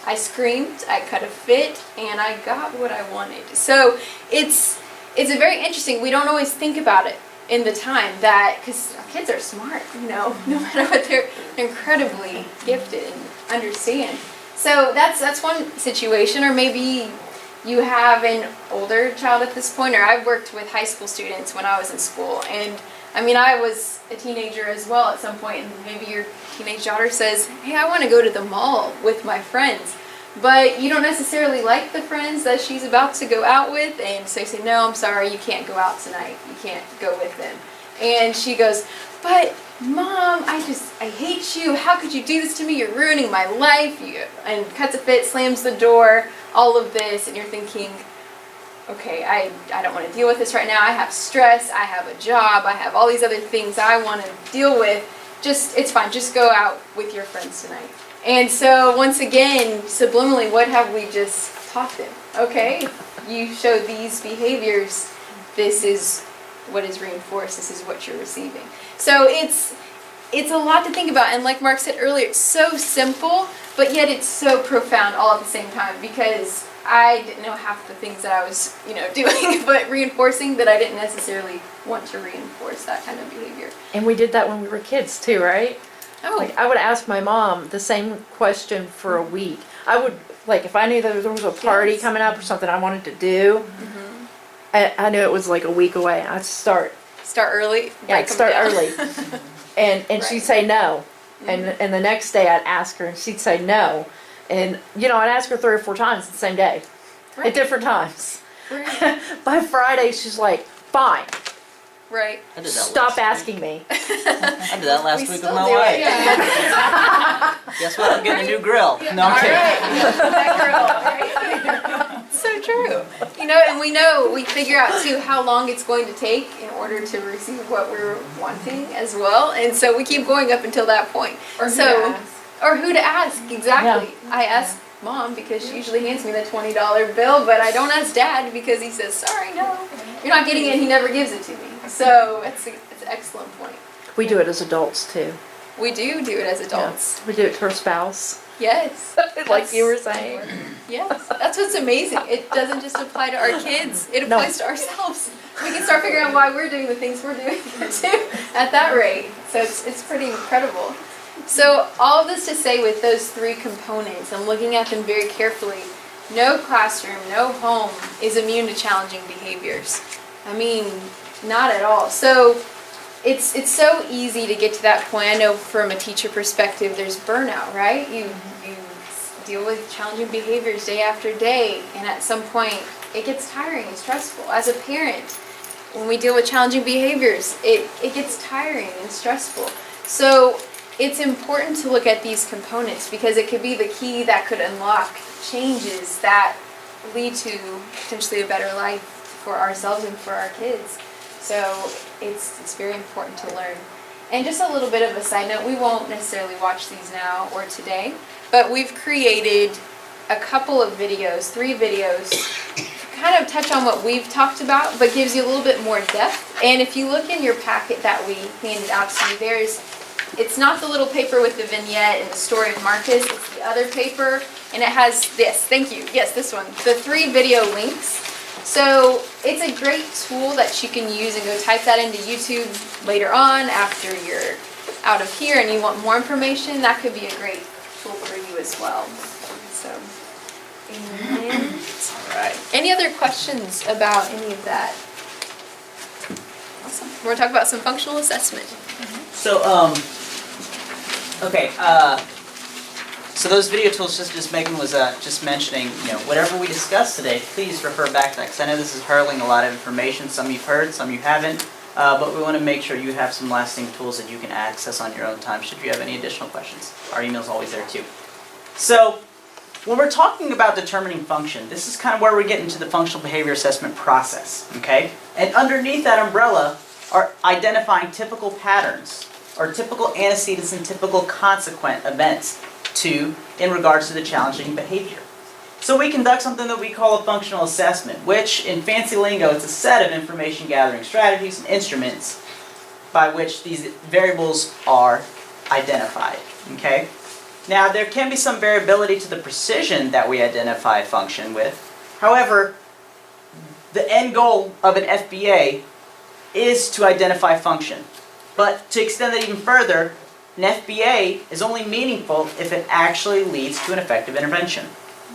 I screamed, I cut a fit, and I got what I wanted. So it's a very interesting, we don't always think about it in the time that, because our kids are smart, no matter what, they're incredibly gifted and understand. So that's one situation, or maybe you have an older child at this point, or I've worked with high school students when I was in school, and I was a teenager as well at some point, and maybe your teenage daughter says, hey, I want to go to the mall with my friends, but you don't necessarily like the friends that she's about to go out with, and so you say, no, I'm sorry, you can't go out tonight, you can't go with them. And she goes, but Mom, I hate you, how could you do this to me, you're ruining my life, and cuts a fit, slams the door, all of this, and you're thinking, okay, I don't want to deal with this right now, I have stress, I have a job, I have all these other things I want to deal with, it's fine, just go out with your friends tonight. And so once again, subliminally, what have we just taught them? Okay, you showed these behaviors, this is what is reinforced, this is what you're receiving. So it's a lot to think about, and like Mark said earlier, it's so simple, but yet it's so profound all at the same time, because I didn't know half the things that I was, doing, but reinforcing that I didn't necessarily want to reinforce that kind of behavior. And we did that when we were kids too, right? Oh, Like, I would ask my mom the same question for a week. I would, if I knew that there was a party Yes. coming up or something I wanted to do, I knew it was like a week away. I'd start start early. Yeah, break 'em start down. early. And she'd Right. say no. And the next day I'd ask her and she'd say no. And, you know, I'd ask her 3 or 4 times the same day at different times. Right. By Friday, she's like, fine, Right. I did that stop last asking me. week. I did that last We week with still my do it, wife. yeah. Guess what? I'm getting a new grill. No, I'm kidding. So true. You know, and we figure out too how long it's going to take in order to receive what we're wanting as well. And so we keep going up until that point. Or who So, to ask. or who to ask, exactly. I ask Mom because she usually hands me the $20 bill, but I don't ask Dad because he says, sorry, no, you're not getting it, he never gives it to me. So it's an excellent point. We do it as adults too. We do it as adults. We do it to our spouse, Yes. like you were saying. Yes, that's what's amazing. It doesn't just apply to our kids, it applies to ourselves. We can start figuring out why we're doing the things we're doing too at that rate. So it's pretty incredible. So all of this to say with those 3 components, I'm looking at them very carefully. No classroom, no home is immune to challenging behaviors. I mean, not at all. So it's so easy to get to that point. I know from a teacher perspective, there's burnout, right? You deal with challenging behaviors day after day, and at some point it gets tiring and stressful. As a parent, when we deal with challenging behaviors, it gets tiring and stressful. So it's important to look at these components because it could be the key that could unlock changes that lead to potentially a better life for ourselves and for our kids. So it's very important to learn. And just a little bit of a side note, we won't necessarily watch these now or today, but we've created a couple of videos, 3 videos, kind of touch on what we've talked about, but gives you a little bit more depth. And if you look in your packet that we handed out to you, it's not the little paper with the vignette and the story of Marcus, it's the other paper, and it has this, thank you, yes, this one, the 3 video links. So it's a great tool that you can use and go type that into YouTube later on after you're out of here and you want more information. That could be a great tool for you as well. So, and All right. any other questions about any of that? Awesome. We're going to talk about some functional assessment. So, okay, so those video tools just Megan was just mentioning, you know, whatever we discussed today, please refer back to that, because I know this is hurling a lot of information. Some you've heard, some you haven't, but we want to make sure you have some lasting tools that you can access on your own time should you have any additional questions. Our email's always there too. So, when we're talking about determining function, this is kind of where we get into the functional behavior assessment process, okay? And underneath that umbrella are identifying typical patterns, or typical antecedents and typical consequent events in regards to the challenging behavior. So we conduct something that we call a functional assessment, which in fancy lingo, it's a set of information gathering strategies and instruments by which these variables are identified, okay? Now, there can be some variability to the precision that we identify function with. However, the end goal of an FBA is to identify function. But to extend that even further, an FBA is only meaningful if it actually leads to an effective intervention.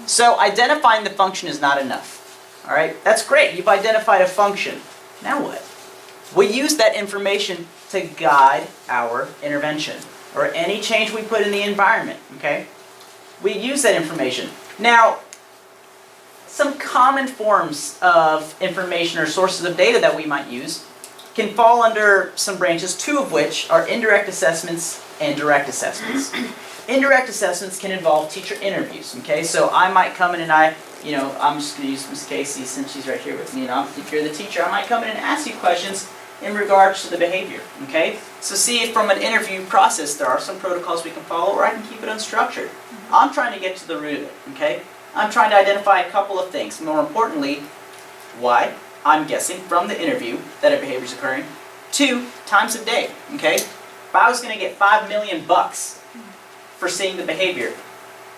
So identifying the function is not enough. All right, that's great. You've identified a function. Now what? We use that information to guide our intervention or any change we put in the environment, okay? We use that information. Now, some common forms of information or sources of data that we might use can fall under some branches, 2 of which are indirect assessments and direct assessments. Indirect assessments can involve teacher interviews, okay? So I might come in and I'm just going to use Miss Casey since she's right here with me, and if you're the teacher, I might come in and ask you questions in regards to the behavior, okay? So see if from an interview process there are some protocols we can follow, or I can keep it unstructured. I'm trying to get to the root of it, okay? I'm trying to identify a couple of things. More importantly, why I'm guessing from the interview that a behavior is occurring. 2, times of day, okay? If I was going to get $5 million for seeing the behavior,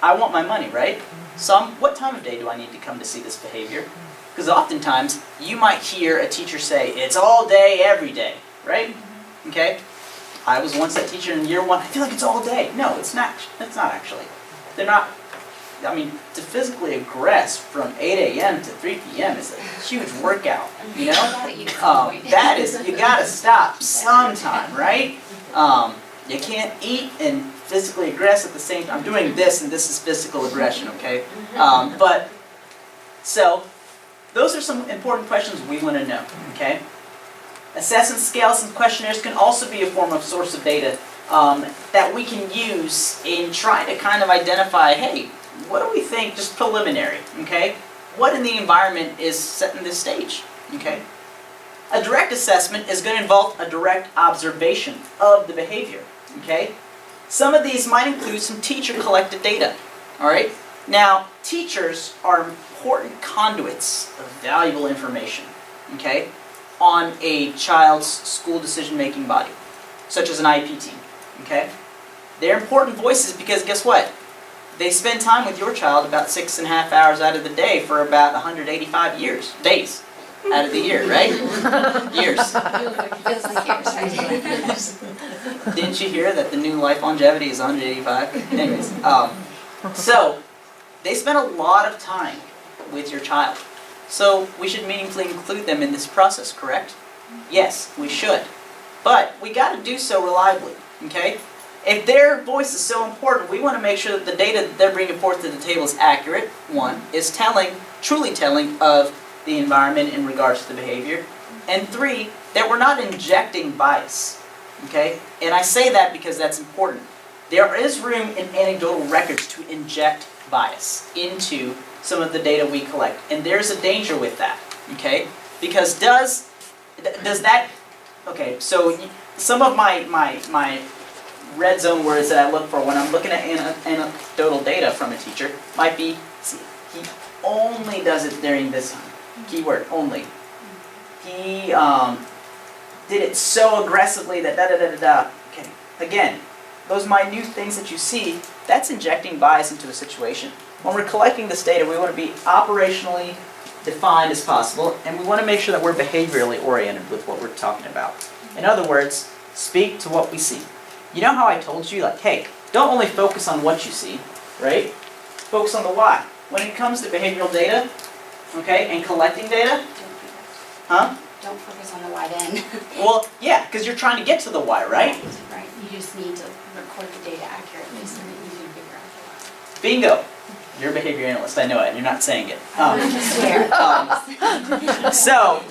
I want my money, right? So what time of day do I need to come to see this behavior? Because oftentimes, you might hear a teacher say, it's all day, every day, right? Okay? I was once that teacher in year 1, I feel like it's all day. No, it's not. It's not actually. They're not. I mean, to physically aggress from 8 a.m. to 3 p.m. is a huge workout, you know? that is, you gotta stop sometime, right? You can't eat and physically aggress at the same time. I'm doing this, and this is physical aggression, okay? So those are some important questions we want to know, okay? Assessment scales and questionnaires can also be a form of source of data that we can use in trying to kind of identify, hey, what do we think, just preliminary, okay? What in the environment is setting this stage, okay? A direct assessment is going to involve a direct observation of the behavior, okay? Some of these might include some teacher-collected data, all right? Now, teachers are important conduits of valuable information, okay, on a child's school decision-making body, such as an IEP team, okay? They're important voices because guess what? They spend time with your child about 6.5 hours out of the day for about 185 days out of the year, right? Years. Feels like years, right? Didn't you hear that the new life longevity is 185? Anyways, so they spend a lot of time with your child. So we should meaningfully include them in this process, correct? Yes, we should. But we got to do so reliably, okay? If their voice is so important, we want to make sure that the data that they're bringing forth to the table is accurate, one, is telling, truly telling of the environment in regards to the behavior, and three, that we're not injecting bias, okay? And I say that because that's important. There is room in anecdotal records to inject bias into some of the data we collect, and there's a danger with that, okay? Because does that, okay, so some of my red zone words that I look for when I'm looking at anecdotal data from a teacher might be, see, he only does it during this time. Keyword, only. He did it so aggressively that da-da-da-da-da. Okay, again, those minute things that you see, that's injecting bias into a situation. When we're collecting this data, we want to be operationally defined as possible, and we want to make sure that we're behaviorally oriented with what we're talking about. In other words, speak to what we see. You know how I told you, like, hey, don't only focus on what you see, right? Focus on the why. When it comes to behavioral data, okay, and collecting data, huh? Don't focus on the why then. Well, yeah, because you're trying to get to the why, right? Right, you just need to record the data accurately so that you can figure out the why. Bingo. You're a behavior analyst, I know it, and you're not saying it. I swear. So,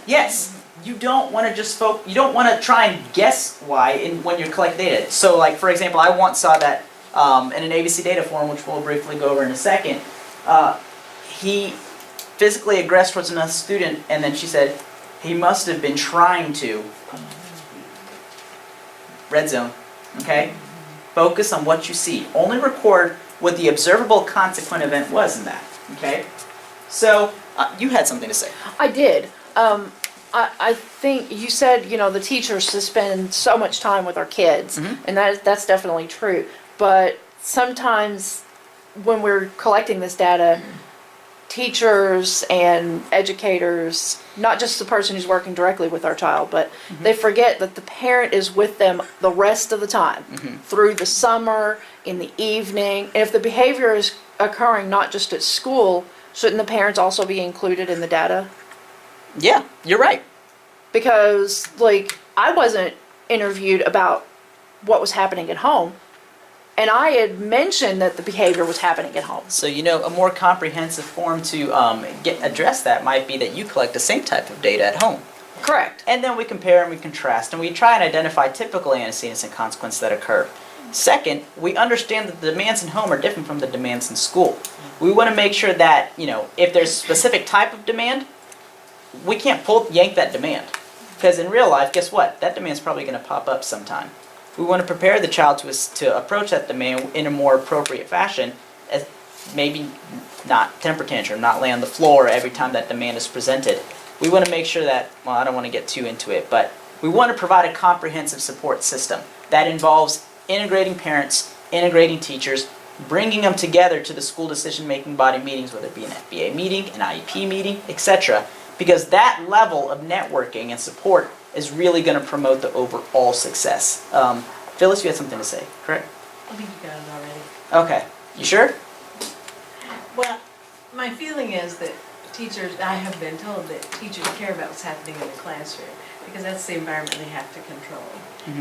yes, you don't want to just you don't want to try and guess why when you're collecting data. So, like, for example, I once saw that in an ABC data form, which we'll briefly go over in a second, he physically aggressed towards another student, and then she said, he must have been trying to. Red zone, okay? Focus on what you see. Only record what the observable consequent event was in that, okay? So, you had something to say. I did. I think you said, you know, the teachers to spend so much time with our kids, and that's definitely true. But sometimes when we're collecting this data, teachers and educators, not just the person who's working directly with our child, but they forget that the parent is with them the rest of the time, through the summer, in the evening. And if the behavior is occurring not just at school, shouldn't the parents also be included in the data? Yeah, you're right. Because, like, I wasn't interviewed about what was happening at home, and I had mentioned that the behavior was happening at home. So, you know, a more comprehensive form to address that might be that you collect the same type of data at home. Correct. And then we compare and we contrast, and we try and identify typical antecedents and consequences that occur. Second, we understand that the demands in home are different from the demands in school. We want to make sure that, you know, if there's a specific type of demand, we can't yank that demand. Because in real life, guess what? That demand's probably going to pop up sometime. We want to prepare the child to approach that demand in a more appropriate fashion, as maybe not temper tantrum, not lay on the floor every time that demand is presented. We want to make sure that, well, I don't want to get too into it, but we want to provide a comprehensive support system that involves integrating parents, integrating teachers, bringing them together to the school decision-making body meetings, whether it be an FBA meeting, an IEP meeting, etc. Because that level of networking and support is really going to promote the overall success. Phyllis, you had something to say, correct? I think you got it already. Okay. You sure? Well, my feeling is that teachers, I have been told that teachers care about what's happening in the classroom, because that's the environment they have to control.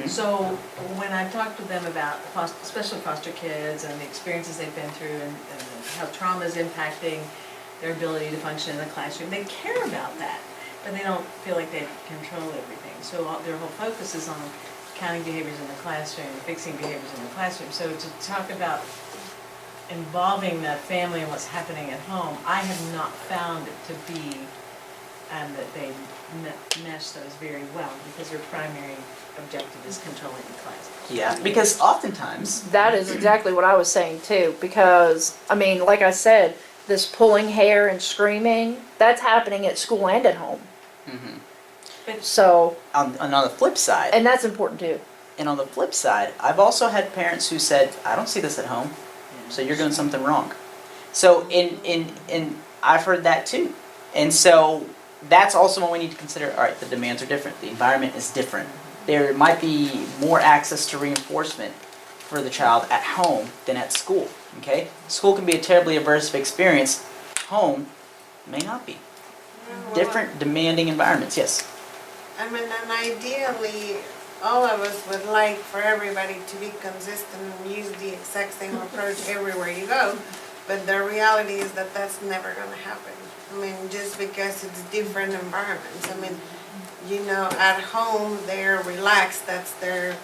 So when I've talked to them about especially foster kids and the experiences they've been through and how trauma is impacting their ability to function in the classroom, they care about that, but they don't feel like they control everything. So their whole focus is on counting behaviors in the classroom, fixing behaviors in the classroom. So to talk about involving the family and what's happening at home, I have not found it to be that they mesh those very well, because their primary objective is controlling the class. Yeah, because oftentimes, That is exactly what I was saying too, because, I mean, like I said, this pulling hair and screaming, that's happening at school and at home. So, on the flip side, and that's important too. I've also had parents who said, I don't see this at home, so you're doing something wrong. So in I've heard that too. And so that's also when we need to consider, all right, the demands are different, the environment is different. There might be more access to reinforcement for the child at home than at school, okay? School can be a terribly aversive experience. Home may not be. Different demanding environments, yes. I mean, and ideally, all of us would like for everybody to be consistent and use the exact same approach everywhere you go. But the reality is that that's never going to happen. I mean, just because it's different environments. I mean, you know, at home they're relaxed. That's the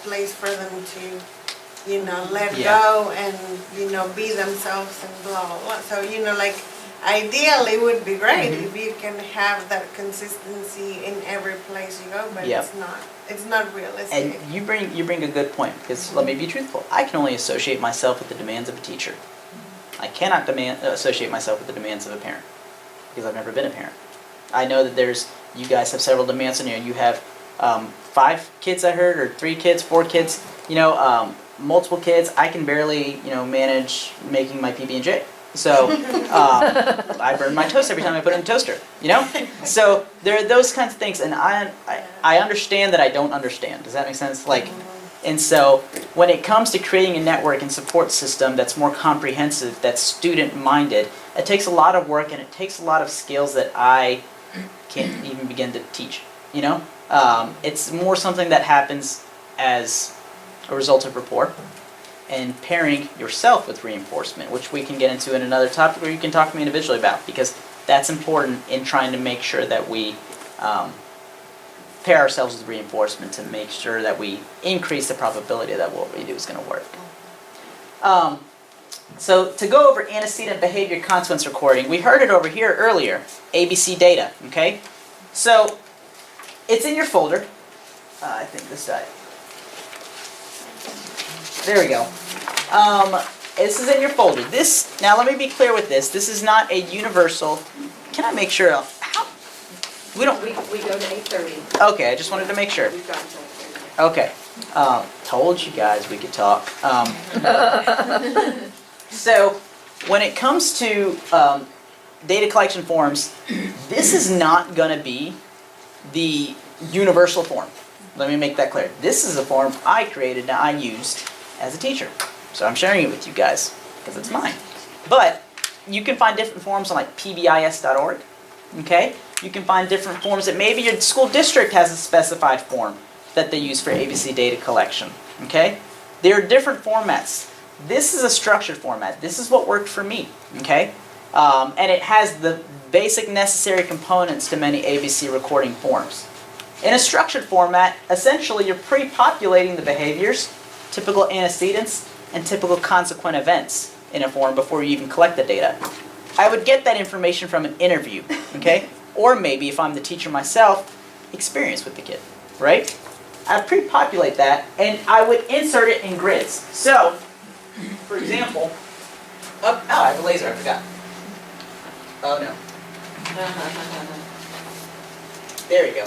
place for them to, you know, let go and, you know, be themselves and blah, blah, blah. So, you know, like, ideally it would be great if you can have that consistency in every place you go, but it's not realistic. And you bring a good point, because let me be truthful. I can only associate myself with the demands of a teacher. I cannot associate myself with the demands of a parent, because I've never been a parent. I know that you guys have several demands on you. You have 5 kids, I heard, or 3 kids, 4 kids, you know, multiple kids. I can barely, you know, manage making my PB&J. So I burn my toast every time I put it in the toaster, you know? So there are those kinds of things, and I understand that I don't understand. Does that make sense? Like, and so when it comes to creating a network and support system that's more comprehensive, that's student-minded, it takes a lot of work and it takes a lot of skills that I can't even begin to teach, you know? It's more something that happens as a result of rapport and pairing yourself with reinforcement, which we can get into in another topic, or you can talk to me individually about, because that's important in trying to make sure that we pair ourselves with reinforcement to make sure that we increase the probability that what we do is going to work. So to go over antecedent behavior consequence recording, we heard it over here earlier, ABC data, okay? So it's in your folder. I think this died. There we go. This is in your folder. Now let me be clear with this. This is not a universal. Can I make sure? We go to 8:30. Okay, I just wanted to make sure. We've got until 8:30. Okay. Told you guys we could talk. So when it comes to data collection forms, this is not going to be the universal form. Let me make that clear. This is a form I created and I used as a teacher. So I'm sharing it with you guys because it's mine. But you can find different forms on like pbis.org. Okay? You can find different forms that maybe your school district has a specified form that they use for ABC data collection. Okay? There are different formats. This is a structured format. This is what worked for me. Okay? And it has the basic necessary components to many ABC recording forms. In a structured format, essentially you're pre-populating the behaviors, typical antecedents, and typical consequent events in a form before you even collect the data. I would get that information from an interview, okay? Or maybe if I'm the teacher myself, experience with the kid, right? I'd pre-populate that and I would insert it in grids. So, for example, I have a laser, I forgot. Oh no. There we go.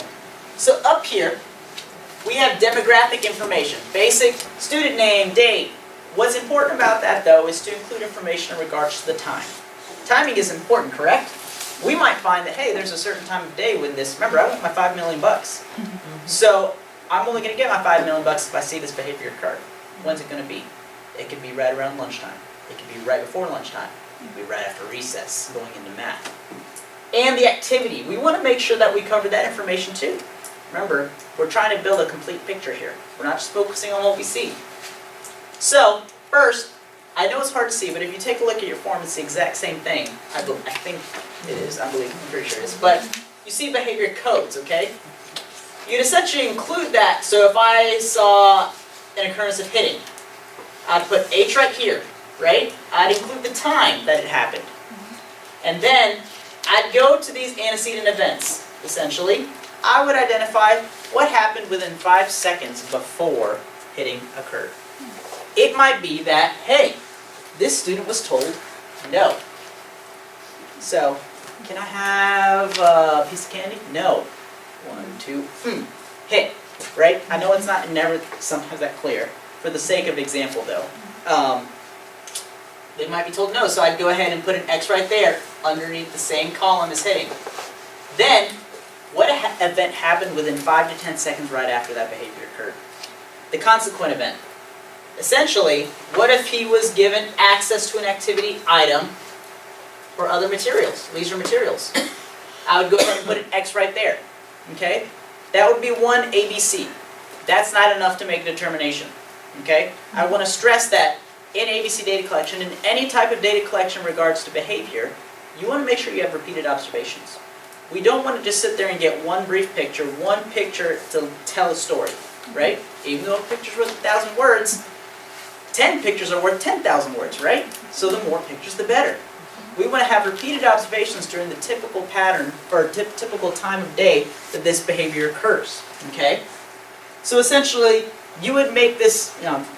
So up here, we have demographic information, basic student name, date. What's important about that though is to include information in regards to the time. Timing is important, correct? We might find that, hey, there's a certain time of day when this, remember I want my $5 million. So I'm only gonna get my $5 million if I see this behavior occur. When's it gonna be? It could be right around lunchtime. It could be right before lunchtime. It could be right after recess, going into math. and the activity. We want to make sure that we cover that information too. Remember, we're trying to build a complete picture here. We're not just focusing on what we see. So, first, I know it's hard to see, but if you take a look at your form, it's the exact same thing. I think it is, I'm pretty sure it is. But you see behavior codes, okay? You'd essentially include that. So if I saw an occurrence of hitting, I'd put H right here, right? I'd include the time that it happened. And then I'd go to these antecedent events, essentially. I would identify what happened within 5 seconds before hitting occurred. It might be that, hey, this student was told no. So, can I have a piece of candy? No. 1, 2, hit, right? I know it's not never sometimes that clear. For the sake of example though, they might be told no, so I'd go ahead and put an X right there underneath the same column as hitting. Then, what event happened within 5 to 10 seconds right after that behavior occurred? The consequent event. Essentially, what if he was given access to an activity item or other materials, leisure materials? I would go ahead and put an X right there, okay? That would be one ABC. That's not enough to make a determination, okay? I want to stress that in ABC data collection, in any type of data collection in regards to behavior, you want to make sure you have repeated observations. We don't want to just sit there and get one brief picture, one picture to tell a story, right? Even though a picture's worth 1,000 words, 10 pictures are worth 10,000 words, right? So the more pictures, the better. We want to have repeated observations during the typical pattern, or typical time of day that this behavior occurs, okay? So essentially, you would make this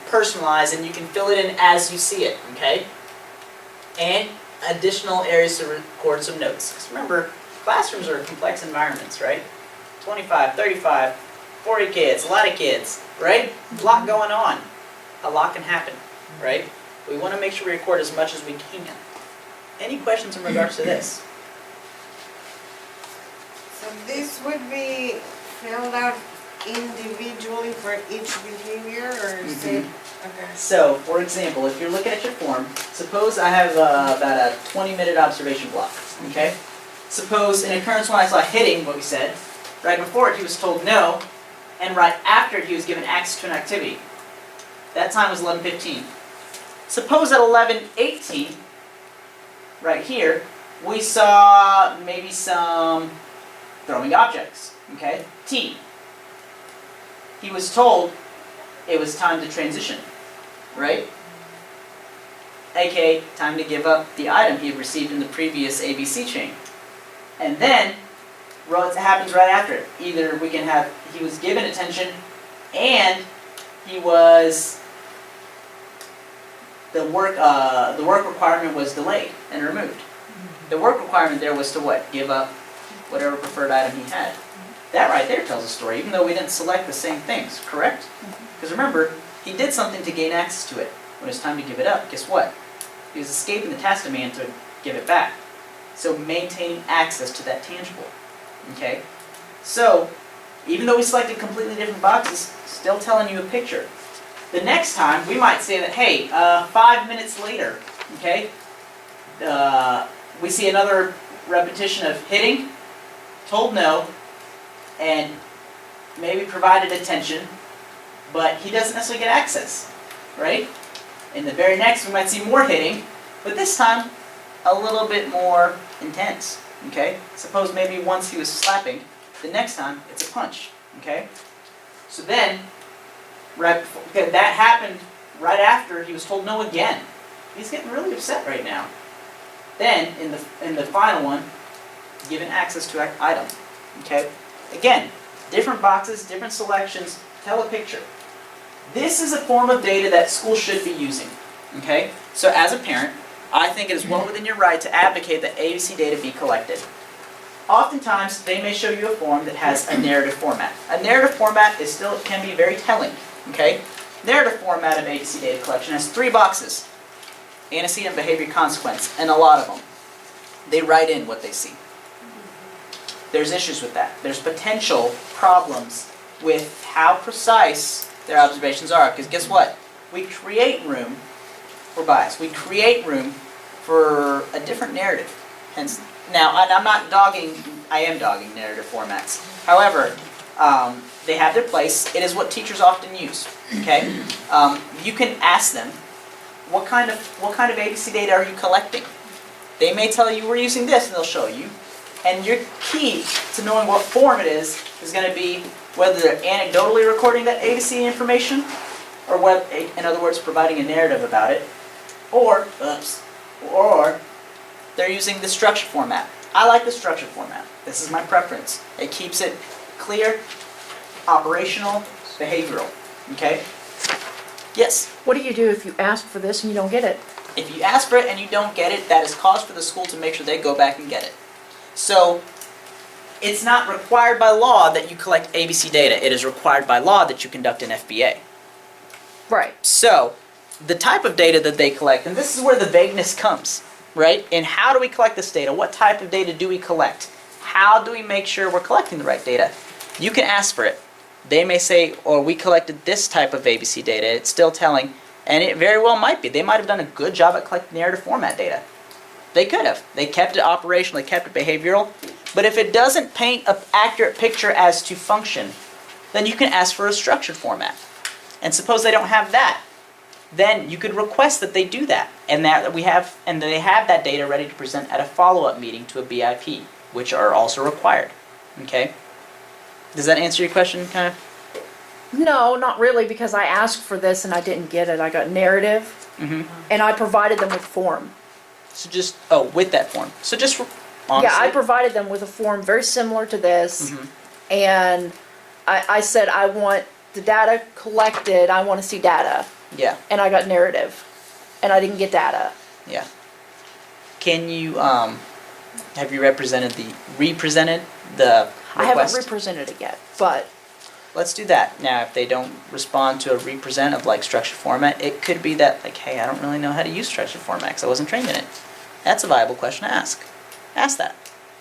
personalized and you can fill it in as you see it, okay? And additional areas to record some notes. Because remember, classrooms are complex environments, right? 25, 35, 40 kids, a lot of kids, right? A lot going on. A lot can happen, right? We want to make sure we record as much as we can. Any questions in regards to this? So this would be filled out individually for each behavior, or is it? Okay. So, for example, if you're looking at your form, suppose I have about a 20-minute observation block, okay? Suppose an occurrence when I saw hitting, what we said, right before it he was told no, and right after it he was given access to an activity. That time was 11:15. Suppose at 11:18, right here, we saw maybe some throwing objects, okay? T. He was told it was time to transition, right? AKA, time to give up the item he had received in the previous ABC chain. And then, what happens right after it? Either we can have, he was given attention and he was, the work requirement was delayed and removed. The work requirement there was to what? Give up whatever preferred item he had. That right there tells a story, even though we didn't select the same things, correct? Because remember, he did something to gain access to it. When it's time to give it up, guess what? He was escaping the task demand to give it back. So maintaining access to that tangible, okay? So, even though we selected completely different boxes, still telling you a picture. The next time, we might say that, hey, 5 minutes later, okay? We see another repetition of hitting, told no, and maybe provided attention, but he doesn't necessarily get access, right? In the very next, we might see more hitting, but this time, a little bit more intense, okay? Suppose maybe once he was slapping, the next time, it's a punch, okay? So then, right before, okay, that happened right after he was told no again. He's getting really upset right now. Then, in the final one, given access to item, okay? Again, different boxes, different selections, tell a picture. This is a form of data that schools should be using, okay? So as a parent, I think it is well within your right to advocate that ABC data be collected. Oftentimes, they may show you a form that has a narrative format. A narrative format can be very telling, okay? Narrative format of ABC data collection has 3 boxes. Antecedent, behavior, consequence, and a lot of them. They write in what they see. There's issues with that. There's potential problems with how precise their observations are, because guess what? We create room for bias. We create room for a different narrative, hence Now, and I'm not dogging, I am dogging narrative formats. However, they have their place. It is what teachers often use, okay? You can ask them, what kind of ABC data are you collecting? They may tell you we're using this, and they'll show you. And your key to knowing what form it is going to be whether they're anecdotally recording that ABC information, or what, in other words, providing a narrative about it, or they're using the structured format. I like the structured format. This is my preference. It keeps it clear, operational, behavioral. Okay? Yes? What do you do if you ask for this and you don't get it? If you ask for it and you don't get it, that is cause for the school to make sure they go back and get it. So, it's not required by law that you collect ABC data. It is required by law that you conduct an FBA. Right. So, the type of data that they collect, and this is where the vagueness comes, right? And how do we collect this data? What type of data do we collect? How do we make sure we're collecting the right data? You can ask for it. They may say, oh, we collected this type of ABC data. It's still telling, and it very well might be. They might have done a good job at collecting narrative format data. They could have. They kept it operational, they kept it behavioral. But if it doesn't paint an accurate picture as to function, then you can ask for a structured format. And suppose they don't have that, then you could request that they do that, and that they have that data ready to present at a follow-up meeting to a BIP, which are also required. Okay? Does that answer your question, kind of? No, not really, because I asked for this and I didn't get it. I got narrative, and I provided them with form. So just, with that form. So just, honestly. Yeah, I provided them with a form very similar to this, and I said I want the data collected, I want to see data. Yeah. And I got narrative, and I didn't get data. Yeah. Can you, have you represented the request? I haven't represented it yet, but Let's do that. Now, if they don't respond to a represent of like structured format, it could be that like, hey, I don't really know how to use structured format because I wasn't trained in it. That's a viable question to ask. Ask that.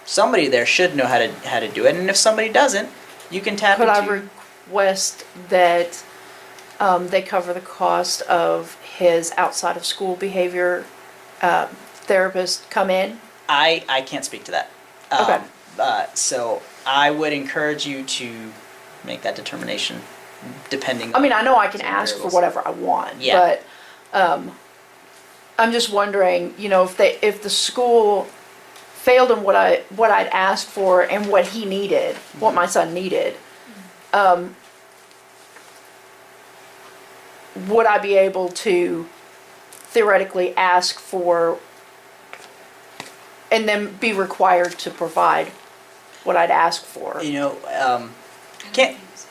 Somebody there should know how to do it, and if somebody doesn't, you can tap could into. I request that they cover the cost of his outside of school behavior therapist come in? I can't speak to that. Okay. So I would encourage you to make that determination, depending. I mean, I know I can on ask for variables. whatever I want, Yeah. but I'm just wondering, you know, if the school failed in what I'd asked for and what he needed, what my son needed, would I be able to theoretically ask for and then be required to provide what I'd asked for? You know, I don't can't. think so.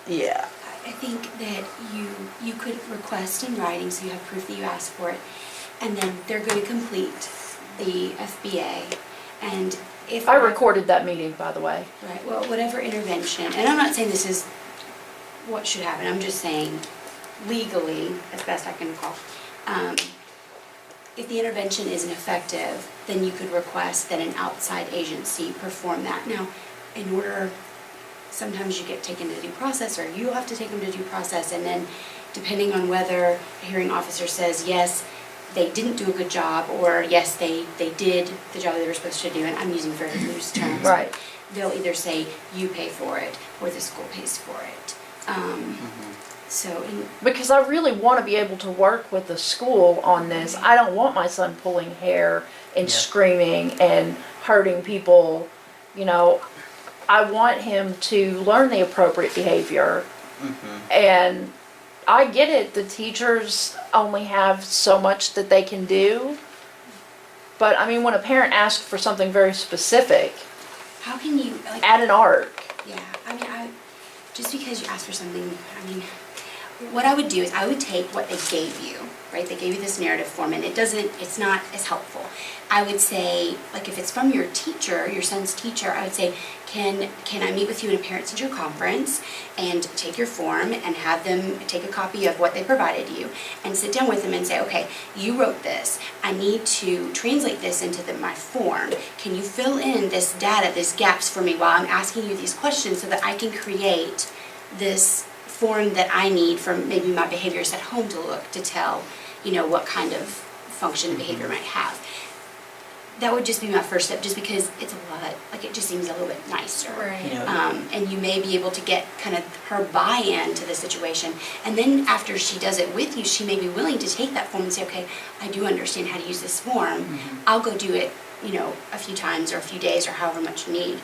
Yeah. I think that you could request in writing, so you have proof that you asked for it, and then they're going to complete the FBA, and if I recorded that meeting, by the way. Right, well, whatever intervention, and I'm not saying this is what should happen, I'm just saying legally, as best I can recall, if the intervention isn't effective, then you could request that an outside agency perform that. Now, in order, sometimes you get taken to due process, or you have to take them to due process, and then depending on whether a hearing officer says, yes, they didn't do a good job, or yes, they did the job they were supposed to do, and I'm using very loose terms. Right. They'll either say, you pay for it, or the school pays for it. So, Because I really want to be able to work with the school on this. I don't want my son pulling hair and Yeah. screaming and hurting people. You know, I want him to learn the appropriate behavior. And I get it, the teachers only have so much that they can do. But I mean, when a parent asks for something very specific, how can you, like, add an arc. yeah, I mean, just because you ask for something, I mean, what I would do is I would take what they gave you, right? They gave you this narrative form, and it's not as helpful. I would say, like, if it's from your teacher, your son's teacher, I would say, can I meet with you in a parent-teacher conference and take your form and have them take a copy of what they provided you and sit down with them and say, okay, you wrote this. I need to translate this into my form. Can you fill in this data, these gaps for me while I'm asking you these questions so that I can create this form that I need from maybe my behaviors at home to look to tell, you know, what kind of function the behavior might have. that would just be my first step, just because it's a lot, like it just seems a little bit nicer. Right. You know, And you may be able to get kind of her buy-in to the situation. And then after she does it with you, she may be willing to take that form and say, okay, I do understand how to use this form. I'll go do it, you know, a few times or a few days or however much you need.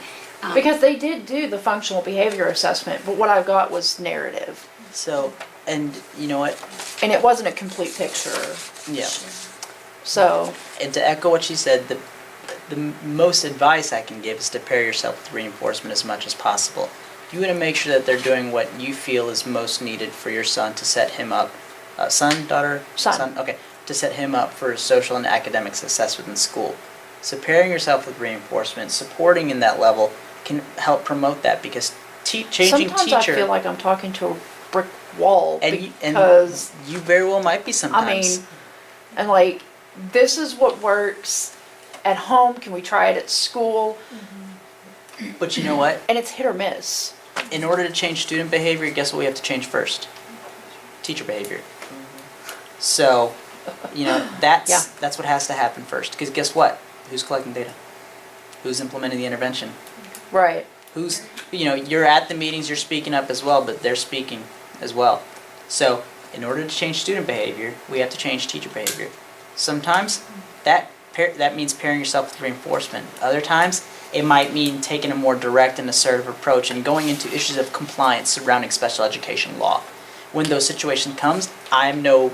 Because they did do the functional behavior assessment, but what I got was narrative. so, and you know what? And it wasn't a complete picture. Yeah. So, And to echo what she said, the most advice I can give is to pair yourself with reinforcement as much as possible. You want to make sure that they're doing what you feel is most needed for your son to set him up. Son, daughter? Son. Okay. To set him up for social and academic success within school. So pairing yourself with reinforcement, supporting in that level, can help promote that, because changing sometimes teacher... I feel like I'm talking to a brick wall and because, you very well might be sometimes. I mean, and like, this is what works at home, can we try it at school? But you know what? And it's hit or miss. In order to change student behavior, guess what we have to change first? Teacher behavior. So, you know, that's what has to happen first. Because guess what? Who's collecting data? Who's implementing the intervention? Right. Who's, you know, you're at the meetings, you're speaking up as well, but they're speaking as well. So, in order to change student behavior, we have to change teacher behavior. Sometimes that means pairing yourself with reinforcement. Other times, it might mean taking a more direct and assertive approach and going into issues of compliance surrounding special education law. When those situations comes, I'm no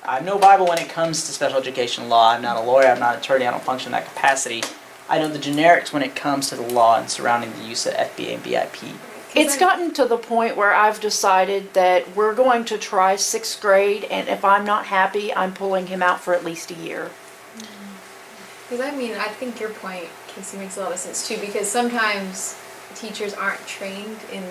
Bible when it comes to special education law. I'm not a lawyer, I'm not an attorney, I don't function in that capacity. I know the generics when it comes to the law and surrounding the use of FBA and BIP. It's gotten to the point where I've decided that we're going to try 6th grade, and if I'm not happy, I'm pulling him out for at least a year. Because I mean, I think your point, Casey, makes a lot of sense too, because sometimes teachers aren't trained in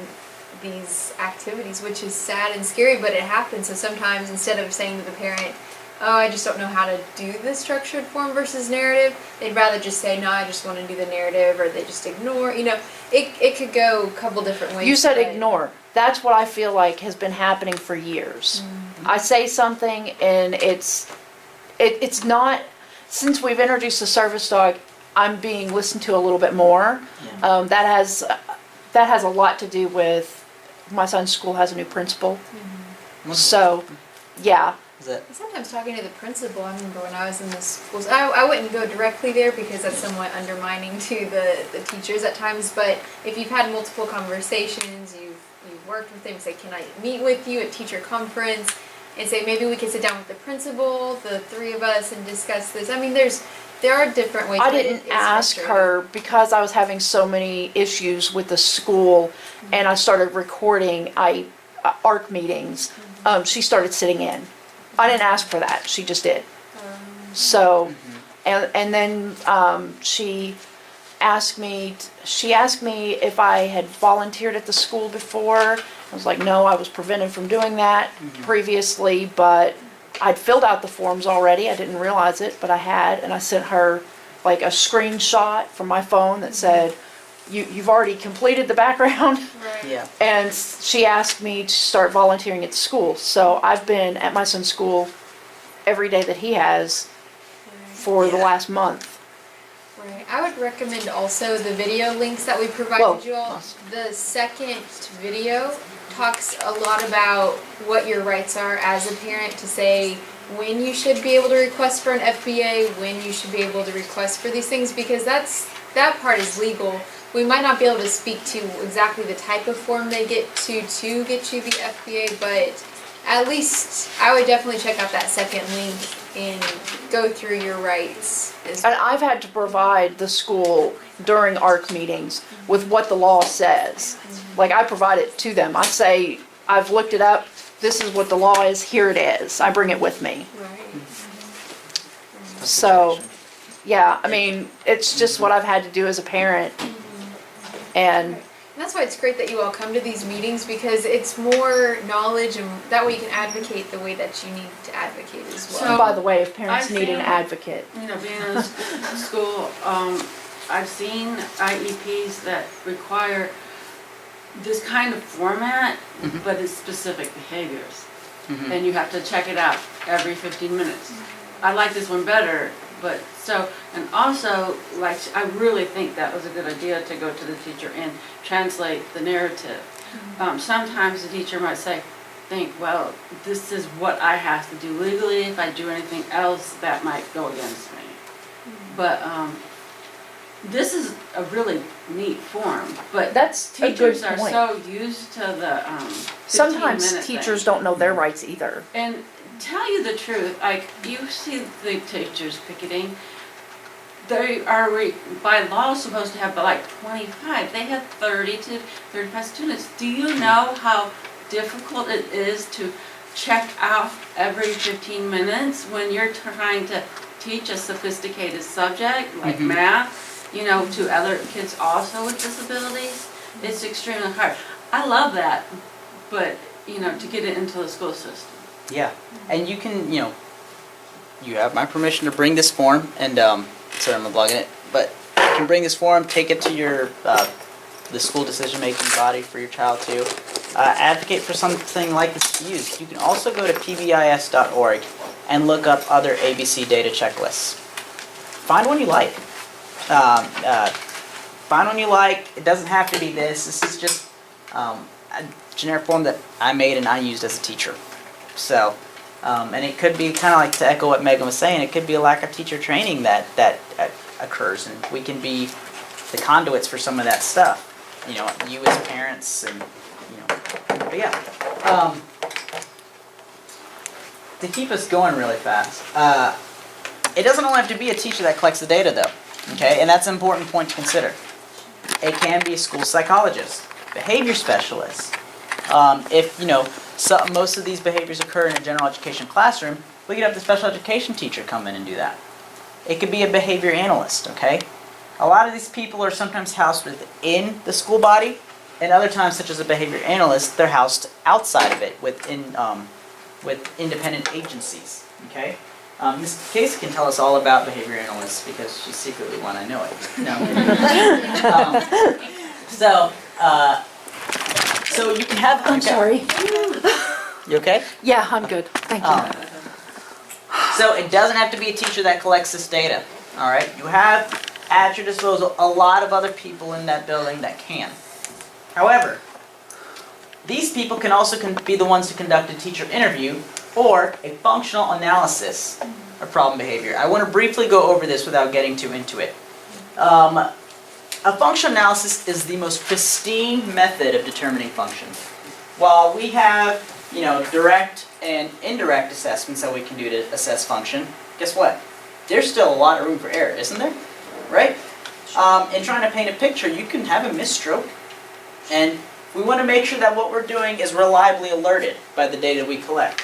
these activities, which is sad and scary, but it happens. So sometimes instead of saying to the parent, oh, I just don't know how to do the structured form versus narrative, they'd rather just say, no, I just want to do the narrative, or they just ignore, you know, it could go a couple different ways. You said but- ignore. That's what I feel like has been happening for years. I say something and it's not, since we've introduced the service dog, I'm being listened to a little bit more. Yeah. That has a lot to do with, my son's school has a new principal. So, yeah. Is that Sometimes talking to the principal, I remember when I was in the schools, I wouldn't go directly there because that's somewhat undermining to the teachers at times, but if you've had multiple conversations, you've worked with them, say, can I meet with you at teacher conference, and say, maybe we can sit down with the principal, the three of us, and discuss this. I mean, there are different ways. I but didn't it's ask frustrating. her because I was having so many issues with the school, and I started recording ARC meetings. She started sitting in. I didn't ask for that. She just did. So, and then she asked me if I had volunteered at the school before. I was like, no, I was prevented from doing that previously, but I'd filled out the forms already. I didn't realize it, but I had, and I sent her like a screenshot from my phone that said, you've already completed the background. Right. yeah. And she asked me to start volunteering at school. So I've been at my son's school every day that he has for the last month. Right. I would recommend also the video links that we provided Well, you all. The second video talks a lot about what your rights are as a parent, to say when you should be able to request for an FBA, when you should be able to request for these things, because that part is legal. We might not be able to speak to exactly the type of form they get to get you the FBA, but at least I would definitely check out that second link and go through your rights. And I've had to provide the school during ARC meetings with what the law says. Like, I provide it to them. I say, I've looked it up, this is what the law is, here it is. I bring it with me. Right. So, yeah, I mean, it's just what I've had to do as a parent. And that's why it's great that you all come to these meetings, because it's more knowledge, and that way you can advocate the way that you need to advocate as well. So- by the way, if parents I need an feel- advocate, You know, being in school, I've seen IEPs that require this kind of format, but it's specific behaviors. And you have to check it out every 15 minutes. I like this one better But so, and also, like, I really think that was a good idea to go to the teacher and translate the narrative. Sometimes the teacher might think, well, this is what I have to do legally. If I do anything else, that might go against me. But this is a really neat form, but That's a good teachers are point. so used to the 15-minute Sometimes teachers don't know their rights either. And tell you the truth, like, you see the teachers picketing, they are by law supposed to have like 25. They have 30 to 35 students. Do you know how difficult it is to check out every 15 minutes when you're trying to teach a sophisticated subject like math, you know, to other kids also with disabilities? It's extremely hard. I love that, but, you know, to get it into the school system. Yeah, and you can, you know, you have my permission to bring this form, and sorry, I'm blogging it, but you can bring this form, take it to your the school decision-making body for your child to advocate for something like this to use. You can also go to pbis.org and look up other ABC data checklists. Find one you like. Find one you like. It doesn't have to be this. This is just a generic form that I made and I used as a teacher. So, and it could be kind of like, to echo what Megan was saying, it could be a lack of teacher training that occurs, and we can be the conduits for some of that stuff. You know, you as parents, and you know, but yeah. To keep us going really fast, it doesn't only have to be a teacher that collects the data, though. Okay, and that's an important point to consider. It can be a school psychologist, behavior specialist. If you know, most of these behaviors occur in a general education classroom, we could have the special education teacher come in and do that. It could be a behavior analyst, okay? A lot of these people are sometimes housed within the school body, and other times, such as a behavior analyst, they're housed outside of it with independent agencies, okay? Ms. Case can tell us all about behavior analysts because she's secretly one, I know it. No. So you can have... I'm sorry. You okay? Yeah, I'm good. Thank you. So it doesn't have to be a teacher that collects this data, all right? You have at your disposal a lot of other people in that building that can. However, these people can also be the ones who conduct a teacher interview or a functional analysis of problem behavior. I want to briefly go over this without getting too into it. A functional analysis is the most pristine method of determining function. While we have, you know, direct and indirect assessments that we can do to assess function, guess what? There's still a lot of room for error, isn't there? Right? In trying to paint a picture, you can have a misstroke, and we want to make sure that what we're doing is reliably alerted by the data we collect.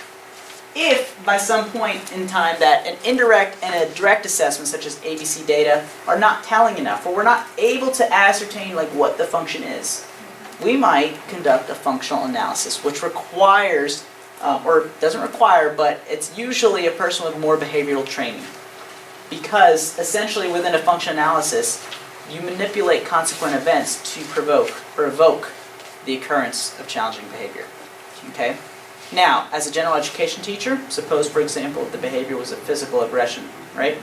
If by some point in time that an indirect and a direct assessment, such as ABC data, are not telling enough, or we're not able to ascertain like what the function is, we might conduct a functional analysis, which requires, or doesn't require, but it's usually a person with more behavioral training. Because essentially within a functional analysis, you manipulate consequent events to provoke or evoke the occurrence of challenging behavior. Okay? Now, as a general education teacher, suppose, for example, the behavior was a physical aggression, right?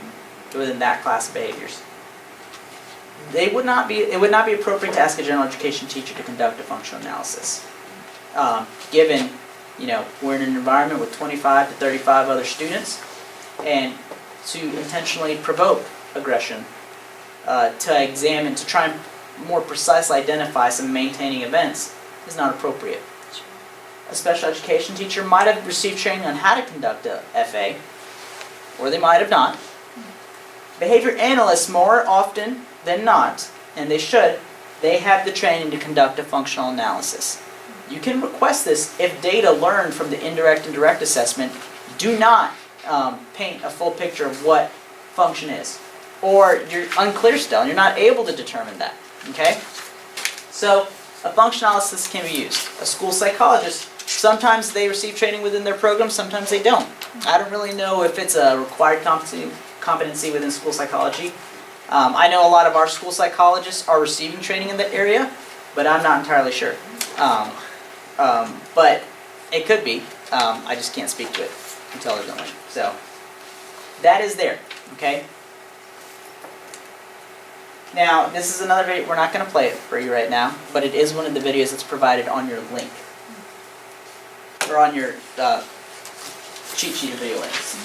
Within that class of behaviors. It would not be appropriate to ask a general education teacher to conduct a functional analysis. Given, you know, we're in an environment with 25 to 35 other students, and to intentionally provoke aggression, to examine, to try and more precisely identify some maintaining events is not appropriate. A special education teacher might have received training on how to conduct a FA, or they might have not. Behavior analysts, more often than not, and they should, they have the training to conduct a functional analysis. You can request this if data learned from the indirect and direct assessment do not paint a full picture of what function is. Or you're unclear still, and you're not able to determine that, okay? So, a functional analysis can be used. A school psychologist, sometimes they receive training within their program, sometimes they don't. I don't really know if it's a required competency within school psychology. I know a lot of our school psychologists are receiving training in that area, but I'm not entirely sure. But it could be. I just can't speak to it intelligently. So that is there, okay? Now, this is another video, we're not going to play it for you right now, but it is one of the videos that's provided on your link. Or on your cheat sheet of video links.